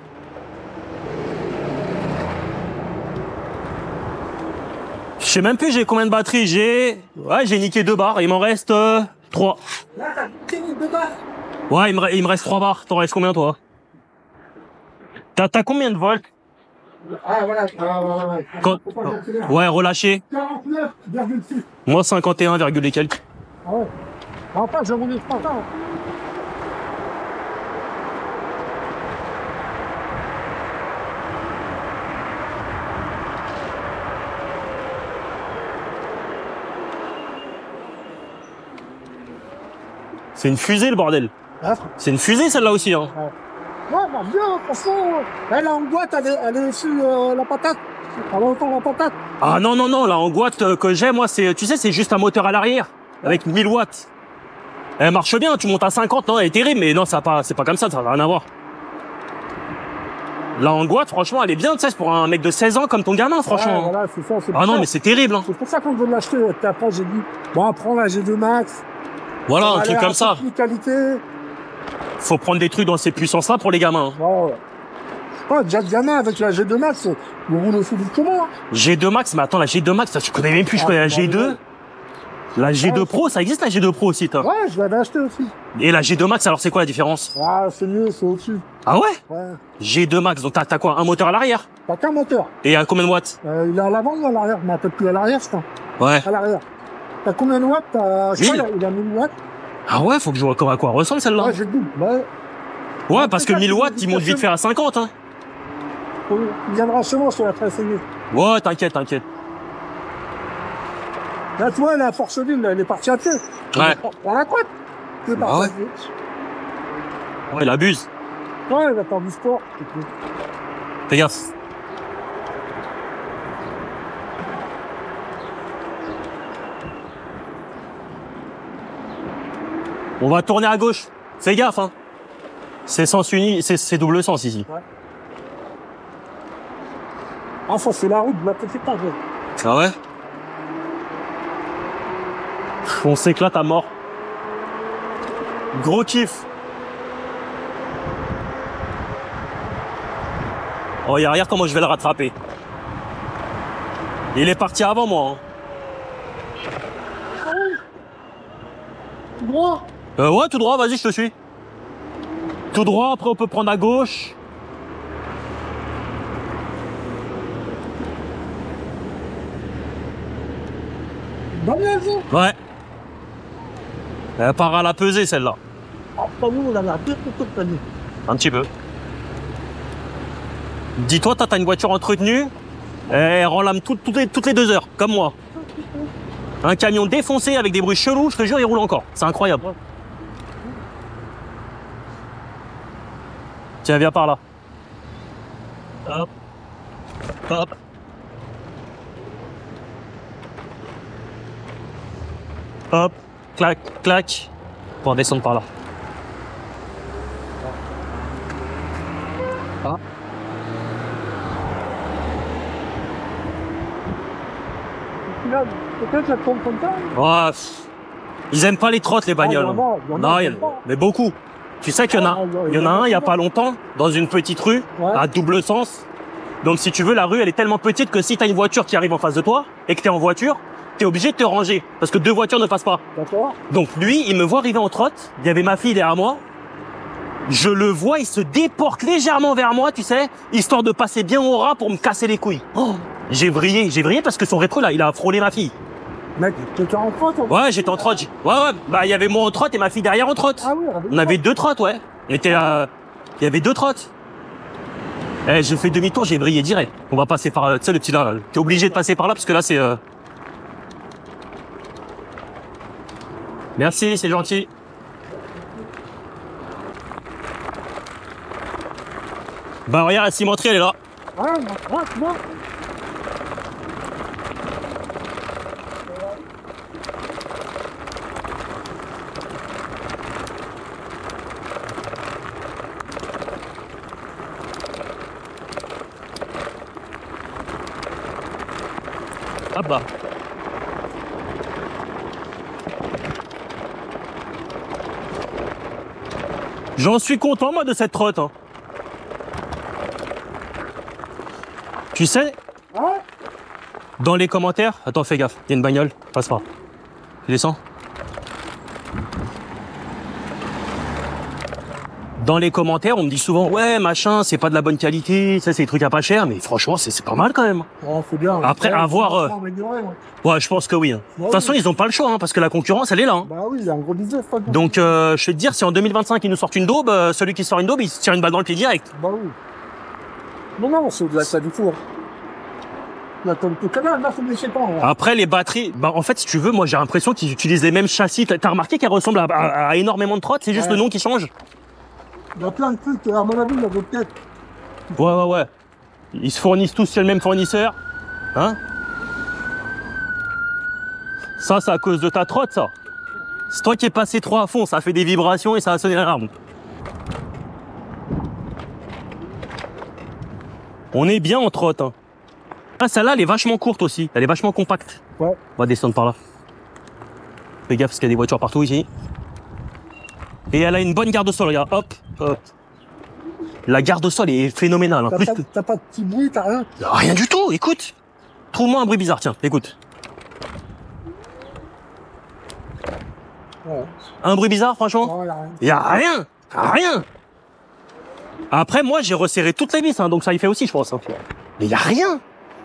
Je sais même plus j'ai combien de batteries. J'ai niqué 2 barres. Il m'en reste 3. Là, t'as fini deux barres. Ouais, il me reste 3 barres. T'en restes combien, toi? T'as combien de volts? Ah, voilà. Ouais. Quand- Faut pas calculer. Ouais, relâché. 49,6. Moi, 51, et quelques. Ah ouais. Enfin, je roule pas ça. C'est une fusée, le bordel. Hein? C'est une fusée, celle-là aussi. Hein. Ouais, bah bien, franchement. Elle est en boîte, elle est sur la patate. Elle entend la patate. Ah non, là, en boîte que j'ai, moi, tu sais, c'est juste un moteur à l'arrière. Avec 1000 watts. Elle marche bien, tu montes à 50, non, elle est terrible, mais non, c'est pas comme ça n'a rien à voir. La Angoisse, franchement, elle est bien, tu sais, c'est pour un mec de 16 ans comme ton gamin, franchement. Ouais, voilà, c'est ça. C'est Ah pour non, ça. mais c'est terrible. Hein. C'est pour ça qu'on veut l'acheter. Puis après, j'ai dit, bon, prends la G2 Max. Voilà, un Elle truc a comme ça. Plus qualité. Faut prendre des trucs dans ces puissances-là pour les gamins. Hein. Ouais. Ouais, déjà le gamin avec la G2 Max, il roule aussi vite que moi. G2 Max, mais attends, la G2 Max, ça, je connais même plus, je connais la G2. La G2 Pro, ça existe la G2 Pro aussi, toi. Ouais, je l'avais acheté aussi. Et la G2 Max, alors c'est quoi la différence? Ah, c'est mieux, c'est au-dessus. Ah ouais? Ouais. G2 Max, donc t'as quoi? Un moteur à l'arrière? T'as qu'un moteur. Et à combien de watts? Il est à l'avant ou à l'arrière? Mais peut-être plus à l'arrière, je crois. Ouais. À l'arrière. T'as combien de watts? Je crois 1000. il a 1000 watts. Ah ouais, faut que je vois à quoi ressemble celle-là. Ouais, j'ai le double. Ouais. Ouais, parce que 1000 watts, il monte vite faire à 50, hein. Il viendra chez moi sur la tracée. Ouais, t'inquiète. Là, tu vois, la Forceville, elle est partie à pied. Ouais. À la côte. C'est parti ouais. à pied. Ouais, il abuse. Ouais, il va faire du sport. Fais gaffe. On va tourner à gauche. Fais gaffe, hein. C'est sens uni, c'est double sens ici. Ouais. Enfin, c'est la route de la petite page. Ah ouais? On s'éclate à mort. Gros kiff. Oh, regarde comment je vais le rattraper. Il est parti avant moi. Hein. Droit. Ouais, tout droit, vas-y, je te suis. Tout droit, après on peut prendre à gauche. Bonne raison. Ouais. Elle part à la pesée, celle-là. Ah, pas nous, on a la pire que toute l'année. Un petit peu. Dis-toi, t'as une voiture entretenue, elle relame toutes les 2 heures, comme moi. Un camion défoncé avec des bruits chelous, je te jure, il roule encore. C'est incroyable. Tiens, viens par là. Hop. Hop. Hop. Clac, clac. Pour descendre par là. Ah. Peut-être la tombe comme ça. Oh, ils aiment pas les trottes, les bagnoles. Non, mais beaucoup. Tu sais qu'il y en a, il y en a un il y a pas longtemps, dans une petite rue, à double sens. Donc si tu veux, la rue, elle est tellement petite que si t'as une voiture qui arrive en face de toi, et que t'es en voiture, t'es obligé de te ranger parce que deux voitures ne passent pas. D'accord. Donc lui, il me voit arriver en trotte. Il y avait ma fille derrière moi. Je le vois, il se déporte légèrement vers moi, tu sais, histoire de passer bien au ras pour me casser les couilles. Oh, j'ai vrillé parce que son rétro là, il a frôlé ma fille. Mec, t'étais en trotte? Ouais, j'étais en trotte. Ouais, bah il y avait moi en trotte et ma fille derrière en trotte. Ah oui, On avait deux trottes, ouais. Il y avait deux trottes. Eh, je fais demi-tour, j'ai vrillé direct. On va passer par, tu sais, le petit là. T'es obligé de passer par là parce que là c'est. Merci, c'est gentil. Bah regarde, la cimenterie, elle est là. Ouais, tu vois. Ah bah. J'en suis content, moi, de cette trotte. Hein. Tu sais, Ouais. dans les commentaires... Attends, fais gaffe, il y a une bagnole, passe pas. Tu descends. Dans les commentaires, on me dit souvent, ouais, machin, c'est pas de la bonne qualité, ça, c'est des trucs à pas cher, mais franchement, c'est pas mal quand même. Oh, c'est bien. Après, ouais, avoir... Ouais, je pense que oui. Hein. De toute façon, ils ont pas le choix, hein, parce que la concurrence, elle est là. Hein. Bah oui, il y a un gros business. Donc, je vais te dire, si en 2025, ils nous sortent une daube, celui qui sort une daube, il se tire une balle dans le pied direct. Bah oui. Non, c'est de la ça du four. Là, le canal, là, c'est des chétans. Après, les batteries, bah, en fait, si tu veux, moi, j'ai l'impression qu'ils utilisent les mêmes châssis. T'as remarqué qu'elles ressemblent à énormément de trottes, c'est juste le nom qui change. Il y a plein de trucs, à mon avis, il y a d'autres têtes. Ouais. Ils se fournissent tous chez le même fournisseur. Hein? Ça, c'est à cause de ta trotte, ça. C'est toi qui es passé trop à fond, ça a fait des vibrations et ça a sonné l'alarme. On est bien en trotte. Hein. Ah, celle-là, elle est vachement courte aussi. Elle est vachement compacte. Ouais. On va descendre par là. Fais gaffe parce qu'il y a des voitures partout ici. Et elle a une bonne garde au sol, regarde. Hop. La garde au sol est phénoménale. Hein. T'as pas de petit bruit, t'as rien? Rien du tout, écoute. Trouve-moi un bruit bizarre, tiens, écoute. Ouais. Un bruit bizarre, franchement? Non, y a rien. Rien. Après, moi, j'ai resserré toutes les vis, hein, donc ça y fait aussi, je pense. Hein. Mais y a rien.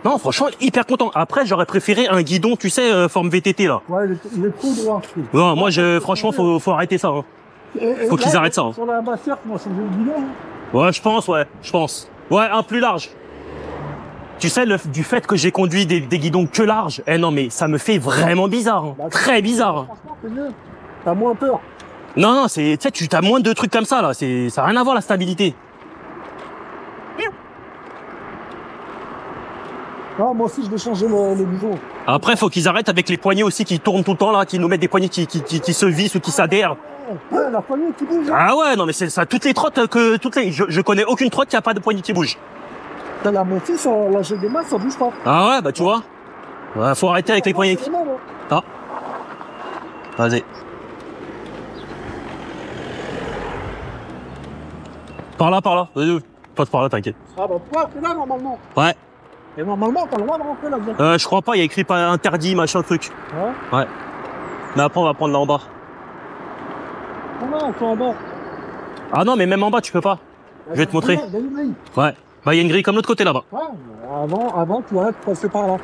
Non, franchement, hyper content. Après, j'aurais préféré un guidon, tu sais, forme VTT, là. Ouais, il est trop droit, je trouve. Non, moi, franchement, faut arrêter ça. Hein. Faut qu'ils arrêtent ça. Hein. Sur la basse moi, c'est le guidon. Ouais, je pense. Ouais, un plus large. Tu sais, du fait que j'ai conduit des guidons que larges, non, mais ça me fait vraiment bizarre. Hein. Très bizarre. Franchement, c'est mieux. T'as moins peur. Non, tu sais, tu as moins de trucs comme ça, là. Ça n'a rien à voir, la stabilité. Ah, moi aussi, je vais changer le guidon. Après, faut qu'ils arrêtent avec les poignées aussi qui tournent tout le temps, là, qui nous mettent des poignées qui se vissent ou qui s'adhèrent. Ouais, la poignée qui bouge. Ah ouais, non, mais c'est ça, toutes les trottes je connais aucune trotte qui a pas de poignée qui bouge. T'as la moitié, la GD ça bouge pas. Ah ouais, bah tu vois. Ouais, faut arrêter avec les poignées qui... Ah. Vas-y. Par là. Passe par là, t'inquiète. Ah bah toi, t'es là, normalement. Ouais. Et normalement, t'as le droit de rentrer là-dedans. Je crois pas, il y a écrit pas interdit, machin, truc. Ouais. Mais après, on va prendre là en bas. Non, c'est en bas. Ah non, mais même en bas, tu peux pas. Je vais te montrer. Il y a une grille. Ouais. Bah, il y a une grille comme l'autre côté là-bas. Ouais, avant, tu arrêtes de passer par là.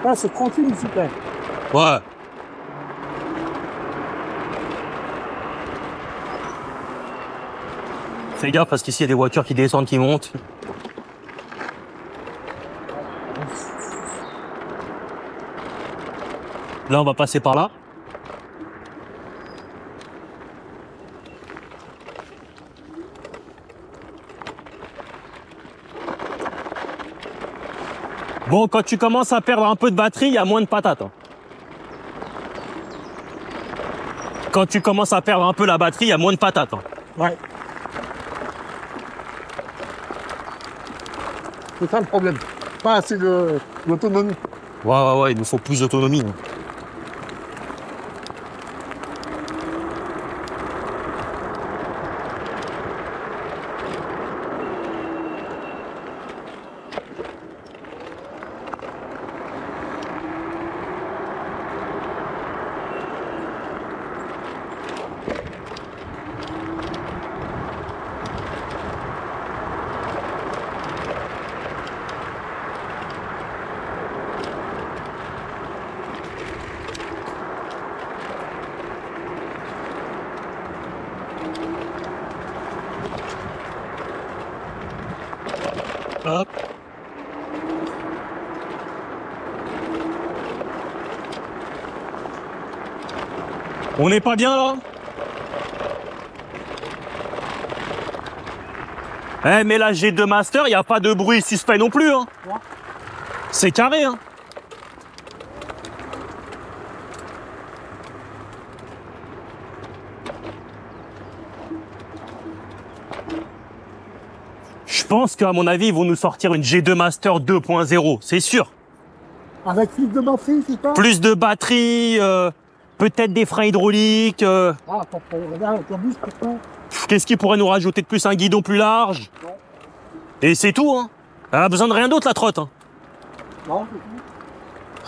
Ah, c'est tranquille ici, quand même. Ouais. Fais gaffe parce qu'ici, il y a des voitures qui descendent, qui montent. Là, on va passer par là. Bon, quand tu commences à perdre un peu de batterie, il y a moins de patates. Hein. Quand tu commences à perdre un peu la batterie, il y a moins de patates. Hein. Ouais. C'est ça le problème. Pas assez d'autonomie. Ouais, il nous faut plus d'autonomie. Hein. On n'est pas bien là? Eh mais la G2 Master, il n'y a pas de bruit suspect non plus. Hein. C'est carré. Hein. Je pense qu'à mon avis, ils vont nous sortir une G2 Master 2.0, c'est sûr. Avec plus de batterie, c'est ça? Plus de batterie, peut-être des freins hydrauliques. Ah, regarde, t'as vu ce que Qu'est-ce qui pourrait nous rajouter de plus? Un guidon plus large? Non. Et c'est tout, hein. Elle a besoin de rien d'autre, la trotte. Hein. Non,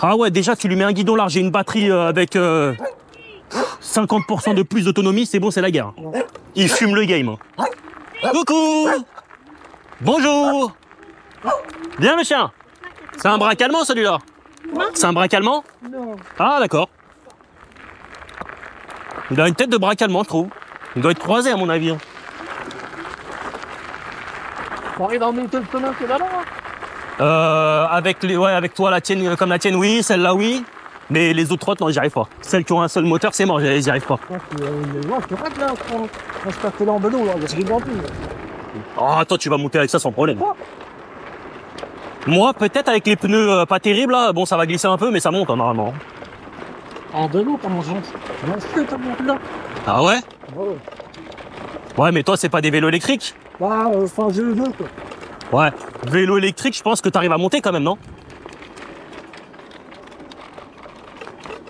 Ah ouais, déjà, tu lui mets un guidon large et une batterie avec 50% de plus d'autonomie, c'est bon, c'est la guerre. non. Il fume le game. Hein. Coucou! Bonjour! Bien, le chien? C'est un braque allemand, celui-là? C'est un braque allemand? Non. Ah, d'accord. Il a une tête de braque allemand, je trouve. Il doit être croisé, à mon avis. Hein. T'arrives à monter le chemin, c'est là-bas? Avec toi, la tienne, comme la tienne, oui. Celle-là, oui. Mais les autres trottes, non, j'y arrive pas. Celles qui ont un seul moteur, c'est mort, j'y arrive pas. Ouais, je te rate là, je passe là en vélo, là, je rigole en plus. Ah, toi, tu vas monter avec ça sans problème. Quoi? Moi, peut-être avec les pneus pas terribles, là. Bon, ça va glisser un peu, mais ça monte, hein, normalement. En vélo, comment je sais comment là? Ah ouais? Ouais. Ouais, mais toi, c'est pas des vélos électriques? Bah, enfin, j'ai le jeu, quoi. Ouais. Vélo électrique, je pense que t'arrives à monter quand même, non?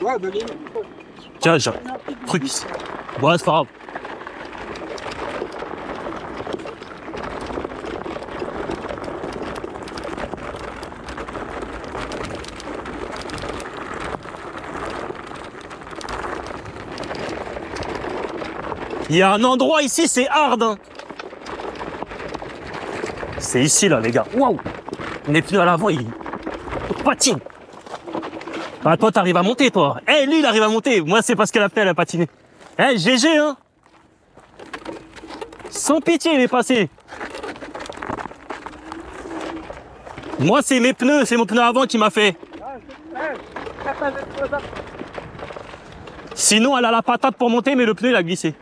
Ouais, bah, les... Tiens, j'ai un truc ici. Ouais, c'est pas grave. Il y a un endroit ici, c'est hard. Hein. C'est ici, là, les gars. Waouh! Les pneus à l'avant, ils patinent. Ah, toi, t'arrives à monter, toi. Eh, lui, il arrive à monter. Moi, c'est parce qu'elle a fait, elle a patiné. Eh, GG, hein. Sans pitié, il est passé. Moi, c'est mes pneus, c'est mon pneu avant qui m'a fait. Sinon, elle a la patate pour monter, mais le pneu, il a glissé.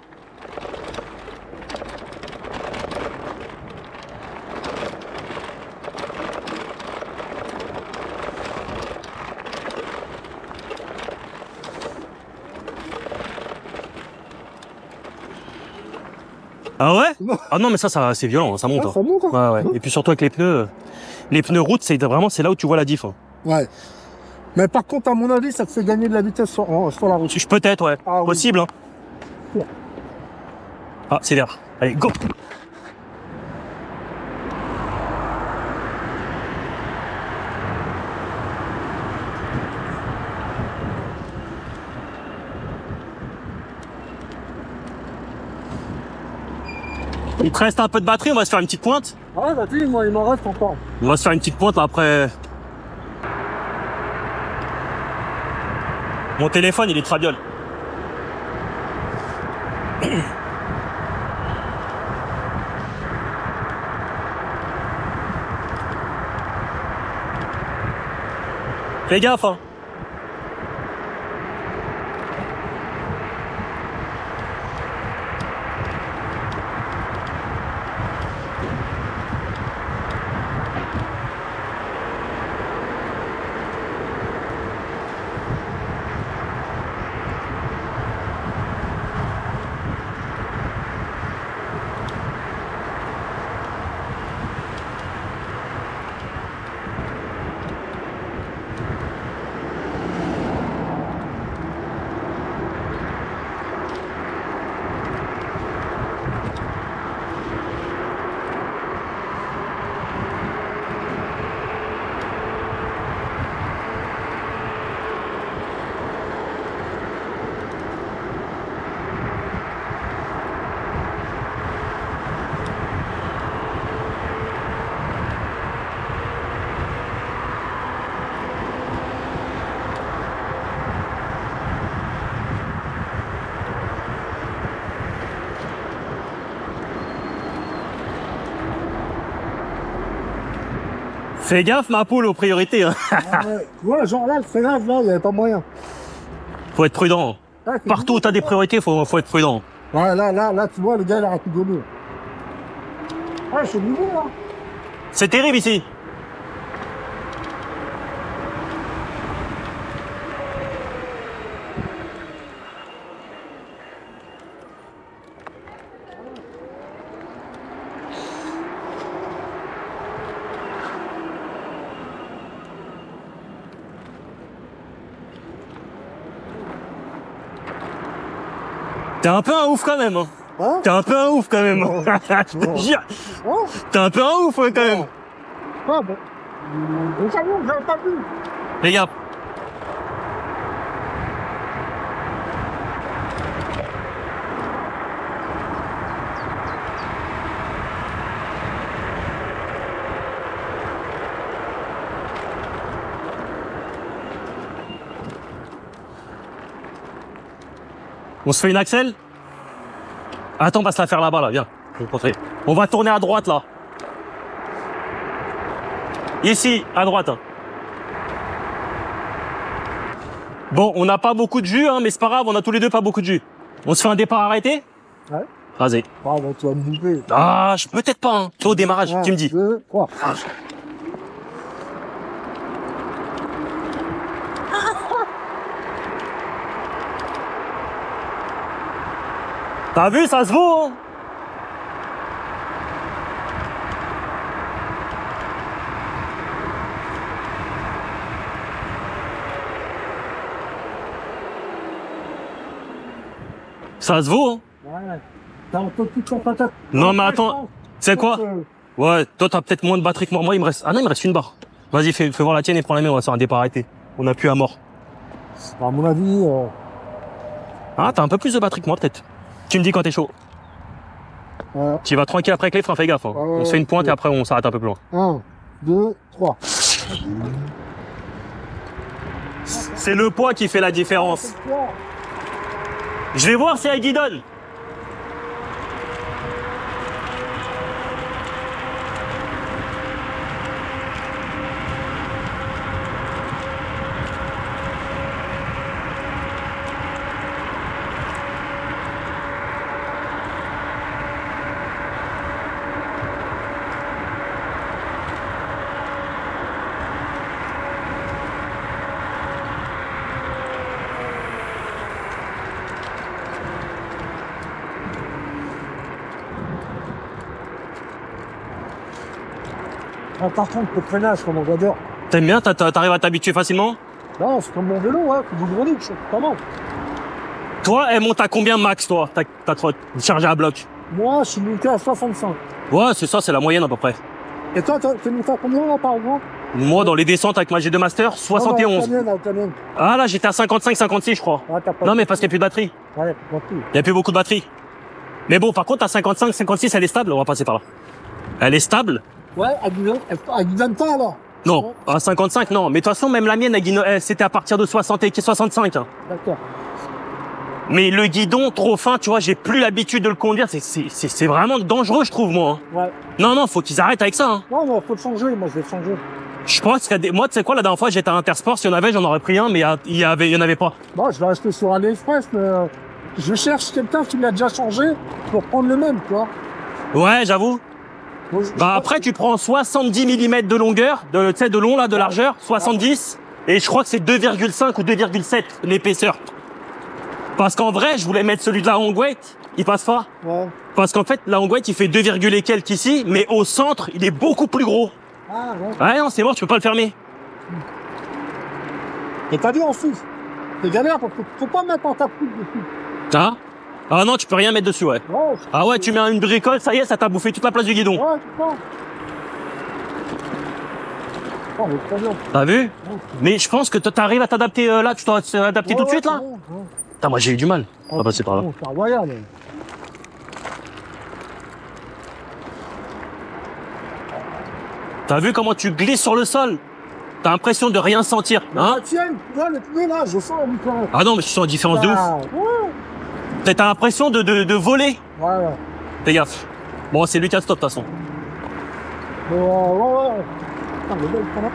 Ah ouais? Ah non, mais ça c'est violent, ça monte. Ah, ça monte, hein. Ouais, ouais. Et puis surtout avec les pneus route, c'est vraiment, c'est là où tu vois la diff. Hein. Ouais. Mais par contre, à mon avis, ça te fait gagner de la vitesse sur la route. Peut-être, ouais. Ah, oui. Possible. Hein. Ouais. Ah, c'est vert. Allez, go! Il te reste un peu de batterie, on va se faire une petite pointe. Ah, bah, tu sais, moi, il m'en reste encore. On va se faire une petite pointe là, après. Mon téléphone, il est trabiole. Fais gaffe, hein. Fais gaffe, ma poule, aux priorités. Hein. Ah, ouais. Ouais, genre là, le freinage, là, il n'y avait pas moyen. Faut être prudent. Ouais, Partout où t'as des priorités, faut être prudent. Ouais, là, tu vois, le gars, il a arrêté de donner. Ouais, c'est nouveau, là. C'est terrible ici. T'es un peu un ouf quand même. Hein. Hein? T'es un peu un ouf quand même. Oh. Je te jure. Oh. T'es un peu un ouf ouais, quand même. Ah, bon. Le camion, j'avais pas vu. Regarde. On se fait une axelle? Attends, on va se la faire là-bas, là, viens. Je vais te montrer. On va tourner à droite, là. Ici, à droite. Hein. Bon, on n'a pas beaucoup de jus, hein, mais c'est pas grave, on a tous les deux pas beaucoup de jus. On se fait un départ arrêté? Ouais. Vas-y. Ah, bon, tu vas me bouffer. Ah, peut-être pas, hein. Toi, au démarrage, 1, tu me dis. 2, 3. T'as vu, ça se vaut, hein? Ça se vaut, hein? Ouais. T'as un peu plus de patate. Non, mais attends, c'est quoi? Ouais, toi, t'as peut-être moins de batterie que moi. Moi, il me reste... Ah non, il me reste une barre. Vas-y, fais voir la tienne et prends la mienne, on va faire un départ arrêté. On a plus à mort. À mon avis... Ah, t'as un peu plus de batterie que moi, peut-être. Tu me dis quand t'es chaud. Tu vas tranquille après avec les freins, fais gaffe. Hein. On se fait une pointe et après on s'arrête un peu plus loin. 1, 2, 3. C'est le poids qui fait la différence. Je vais voir si elle guidonne. Ah, par contre, le freinage, comme on va dire. T'aimes bien? T'arrives à t'habituer facilement? Non, c'est comme mon vélo, ouais. C'est du grenouille, c'est pas mal. Toi, elle monte à combien max, toi? T'as chargé à bloc? Moi, je suis monté à 65. Ouais, c'est ça, c'est la moyenne à peu près. Et toi, t'es monté à combien, là, par exemple? Moi, dans les descentes avec ma G2 Master, 71. Non, Ah là, j'étais à 55, 56, je crois. ah, t'as pas Non, mais parce qu'il n'y a plus de batterie. Ouais, non plus. Il n'y a plus beaucoup de batterie. Mais bon, par contre, à 55, 56, elle est stable. On va passer par là. Elle est stable? Ouais, elle guidonne pas, alors. Non. À 55, non. Mais de toute façon, même la mienne, c'était à partir de 60 et 65. Hein. D'accord. Mais le guidon, trop fin, tu vois, j'ai plus l'habitude de le conduire. C'est vraiment dangereux, je trouve, moi. Hein. Ouais. Non, faut qu'ils arrêtent avec ça. Hein. Non, faut le changer. Moi, je vais le changer. Je pense que moi, tu sais quoi, la dernière fois, j'étais à Intersport. S'il y en avait, j'en aurais pris un, mais il y en avait pas. Bon, je vais rester sur AliExpress, mais je cherche quelqu'un qui l'a déjà changé pour prendre le même, tu vois. Ouais, j'avoue. Bon, Bah après, tu prends 70 mm de longueur, tu sais, de long, là, de largeur, 70. Et je crois que c'est 2,5 ou 2,7 l'épaisseur. Parce qu'en vrai, je voulais mettre celui de la Longweight, il passe pas. Ouais. Parce qu'en fait, la Longweight, il fait 2, et quelques ici, mais au centre, il est beaucoup plus gros. Ah, ouais. Ouais, non, c'est mort, tu peux pas le fermer. Et t'as dit en Suisse, c'est galère parce que faut pas mettre en tapis dessus. Ah? Ah non, tu peux rien mettre dessus, ouais. Ouais, Ah ouais, tu mets une bricole, ça y est, ça t'a bouffé toute la place du guidon. ouais, c'est ça. Oh, mais très bien. T'as vu? Mais je pense que t'arrives à t'adapter là, tu t'es adapté tout de suite, là? Putain, moi j'ai eu du mal. On va passer par là. C'est royal. T'as vu comment tu glisses sur le sol? T'as l'impression de rien sentir, hein? Ah, tiens, tu vois, le pneu là, je sens la différence. Ah non, mais je sens une différence de ouf. Ouais, T'as l'impression de voler. ouais. Fais gaffe. Bon, c'est lui qui a stop, de toute façon. Mais ouais. Putain, le bel là.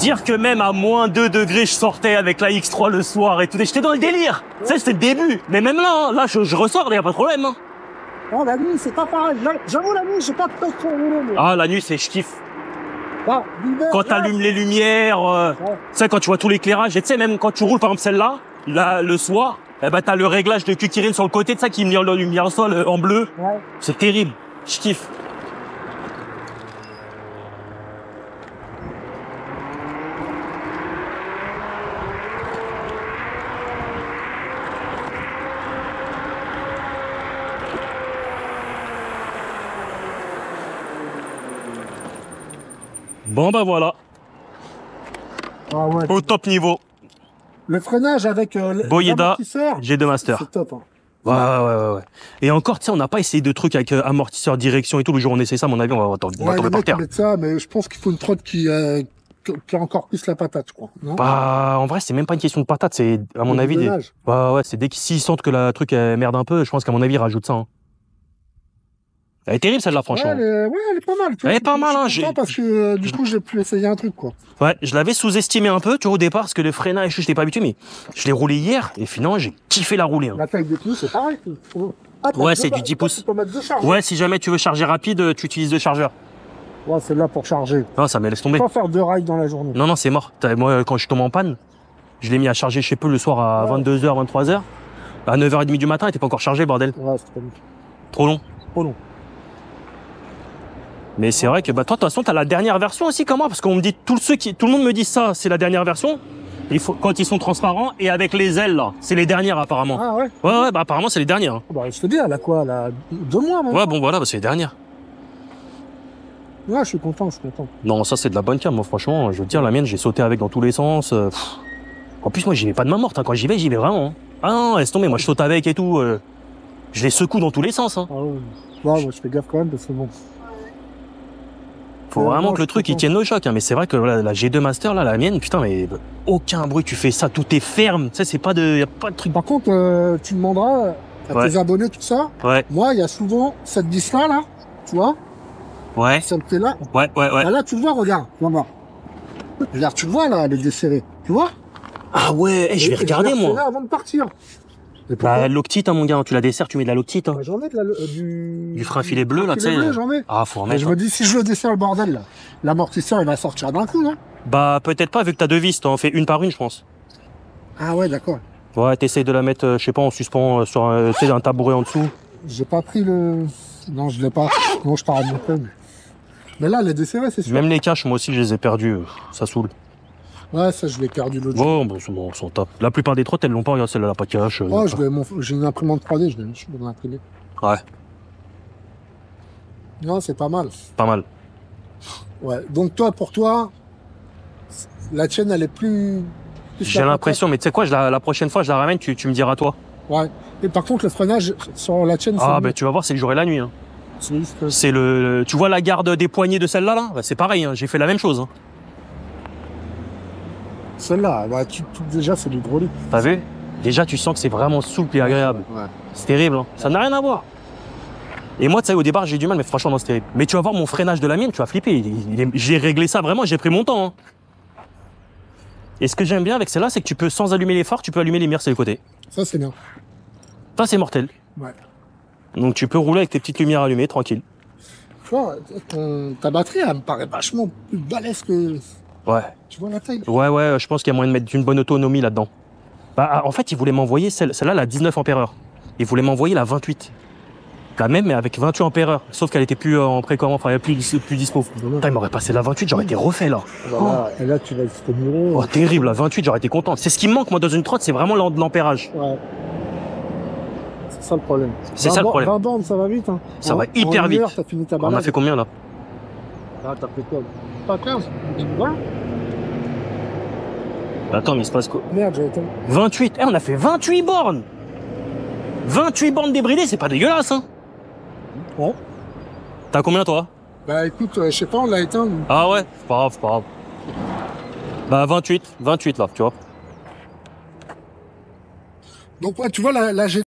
Dire que même à moins 2 degrés, je sortais avec la X3 le soir et tout. J'étais dans le délire. Ça, c'était le début. Mais même là, là, je ressors, il y a pas de problème. Hein. Oh, la nuit, c'est pas pareil. J'avoue, la nuit, j'ai pas de peur sur le rouleau, moi. Ah, la nuit, c'est je kiffe. Ah, l'hiver, Quand t'allumes les lumières, tu sais, quand tu vois tout l'éclairage, et tu sais, même quand tu roules, par exemple, celle-là, là, le soir, eh ben, t'as le réglage de Kukirin sur le côté de ça qui me met la lumière sol en bleu. Ouais. C'est terrible. Je kiffe. Bon, bah voilà. Ah ouais. Au top niveau. Le freinage avec Boyeda, l'amortisseur, G2 Master. c'est top. Hein. Ouais. Et encore, tu sais, on n'a pas essayé de trucs avec amortisseur, direction et tout. Le jour où on essaie ça, à mon avis, on va tomber par terre. Mettre ça, mais je pense qu'il faut une trotte qui a encore plus la patate, je crois. Non, Bah, en vrai, c'est même pas une question de patate, c'est, à mon avis, ouais, c'est dès qu'ils sentent que la truc merde un peu, je pense qu'à mon avis, ils rajoutent ça. Hein. Elle est terrible, celle-là, franchement. Ouais, elle est pas mal. Elle est pas mal, hein. Parce que, du coup, j'ai pu essayer un truc, quoi. Ouais, je l'avais sous-estimé un peu, tu vois, au départ, parce que le freinage, je n'étais pas habitué, mais je l'ai roulé hier, et finalement, j'ai kiffé la rouler. Hein. La taille des pneus, c'est pareil. Ouais, c'est du 10 pouces. Tu peux mettre 2 charges. Ouais, si jamais tu veux charger rapide, tu utilises 2 chargeurs. Ouais, c'est là pour charger. Non, ça me laisse tomber. Pas faire 2 rails dans la journée. Non, c'est mort. Moi, quand je tombe en panne, je l'ai mis à charger, je sais peu, le soir à 22h, 23h. À 9h30 du matin, il était pas encore chargé, bordel. Ouais, c'est pas bon. Trop long. Trop long. Mais c'est vrai que, bah, toi, de toute façon, t'as la dernière version aussi, comment? Parce qu'on me dit, tout le monde me dit ça, c'est la dernière version. Il faut, quand ils sont transparents et avec les ailes, là. C'est les dernières, apparemment. Ah ouais? Ouais, bah, apparemment, c'est les dernières. Hein. Bah, je te dis, elle a quoi? Elle a 2 mois, même. Ouais, bon, voilà, bah, c'est les dernières. Ouais, je suis content. Non, ça, c'est de la bonne cam, moi, franchement. Je veux dire, la mienne, j'ai sauté avec dans tous les sens. En plus, moi, j'y vais pas de main morte. Hein. Quand j'y vais vraiment. Hein. Ah non, laisse tomber. Moi, je saute avec et tout. Je les secoue dans tous les sens. Hein. Ah ouais. Ouais, moi, je fais gaffe quand même, parce que bon. Faut vraiment que le truc, il tienne au choc. Hein. Mais c'est vrai que voilà, la G2 Master, là, la mienne, putain, mais aucun bruit. Tu fais ça, tout est ferme. Tu sais, c'est pas de. Y a pas de truc. Par contre, tu demanderas à tes abonnés, tout ça. Ouais. Moi, il y a souvent cette vis-là, là. Tu vois? Ouais. Cette là. Ouais. Ah, là, tu le vois, regarde. Regarde, tu le vois, là, elle est desserrée. Tu vois? Ah ouais, je vais regarder, moi. Là avant de partir. La loctite, hein, mon gars, tu la desserres, tu mets de la loctite. Hein. J'en ai du frein filet bleu, là, tu sais. J'en ai. Ah, faut en mettre. Je me dis, si je le desserre le bordel, là, l'amortisseur, il va sortir d'un coup, non? Bah, peut-être pas, vu que t'as 2 vis, t'en fais une par une, je pense. Ah ouais, d'accord. Ouais, t'essayes de la mettre, je sais pas, en suspens sur un tabouret en dessous. J'ai pas pris le... Non, je l'ai pas. Non, je pars à mon thème. Mais là, elle est desserrée, c'est sûr. Même les caches, moi aussi, je les ai perdus. Ça saoule. Ouais, ça, je l'ai perdu l'autre jour. Bon, ils sont top. La plupart des trottes, elles l'ont pas. Regarde, celle-là, elle a pas de cache. Ouais, j'ai une imprimante 3D, je vais l'imprimer. Ouais. Non, c'est pas mal. Pas mal. Ouais. Donc, pour toi, la tienne, elle est plus J'ai l'impression, mais tu sais quoi, la prochaine fois, je la ramène, tu me diras toi. Ouais. Et par contre, le freinage sur la tienne, ah, ben tu vas voir, c'est le jour et la nuit. Hein. C'est tu vois la garde des poignées de celle-là, là, bah, c'est pareil, hein, j'ai fait la même chose. Hein. Celle-là, bah, déjà, c'est l'hydraulique. T'as vu? Déjà, tu sens que c'est vraiment souple et agréable. Ouais. C'est terrible, hein. Ça n'a rien à voir. Et moi, tu sais, au départ, j'ai du mal, mais franchement, non, c'est terrible. Mais tu vas voir mon freinage de la mienne, tu vas flipper. J'ai réglé ça vraiment, j'ai pris mon temps. Hein. Et ce que j'aime bien avec celle-là, c'est que tu peux, sans allumer les phares, tu peux allumer les lumières sur les côtés. Ça, c'est bien. Ça, c'est mortel. Ouais. Donc, tu peux rouler avec tes petites lumières allumées, tranquille. Tu vois, ta batterie, elle me paraît vachement plus balèze que... Ouais. Tu vois la taille? Ouais, je pense qu'il y a moyen de mettre une bonne autonomie là-dedans. Bah, en fait, ils voulaient m'envoyer celle-là, la 19 ampères-heure. Ils voulaient m'envoyer la 28. La même, mais avec 28 ampères-heure. Sauf qu'elle était plus en précommande, enfin, plus dispo. Putain, il m'aurait passé la 28, j'aurais été refait, là. Voilà. Et là, tu vas jusqu'au mur. Oh, terrible, la 28, j'aurais été content. C'est ce qui me manque, moi, dans une trotte, c'est vraiment l'ampérage. Ouais. C'est ça le problème. C'est ça le problème. 20 bandes, ça va vite, hein. Ça va hyper vite. T'as fini ta balade. On a fait combien, là? Là, t'as fait quoi? Pas 15, 20. Attends, mais il se passe quoi? Merde, j'ai été... 28, on a fait 28 bornes. 28 bornes débridées, c'est pas dégueulasse, hein. Ouais. T'as combien, toi? Bah écoute, je sais pas, on l'a éteint. Ah ouais, c'est pas grave. Bah 28 là, tu vois. Donc ouais, tu vois, la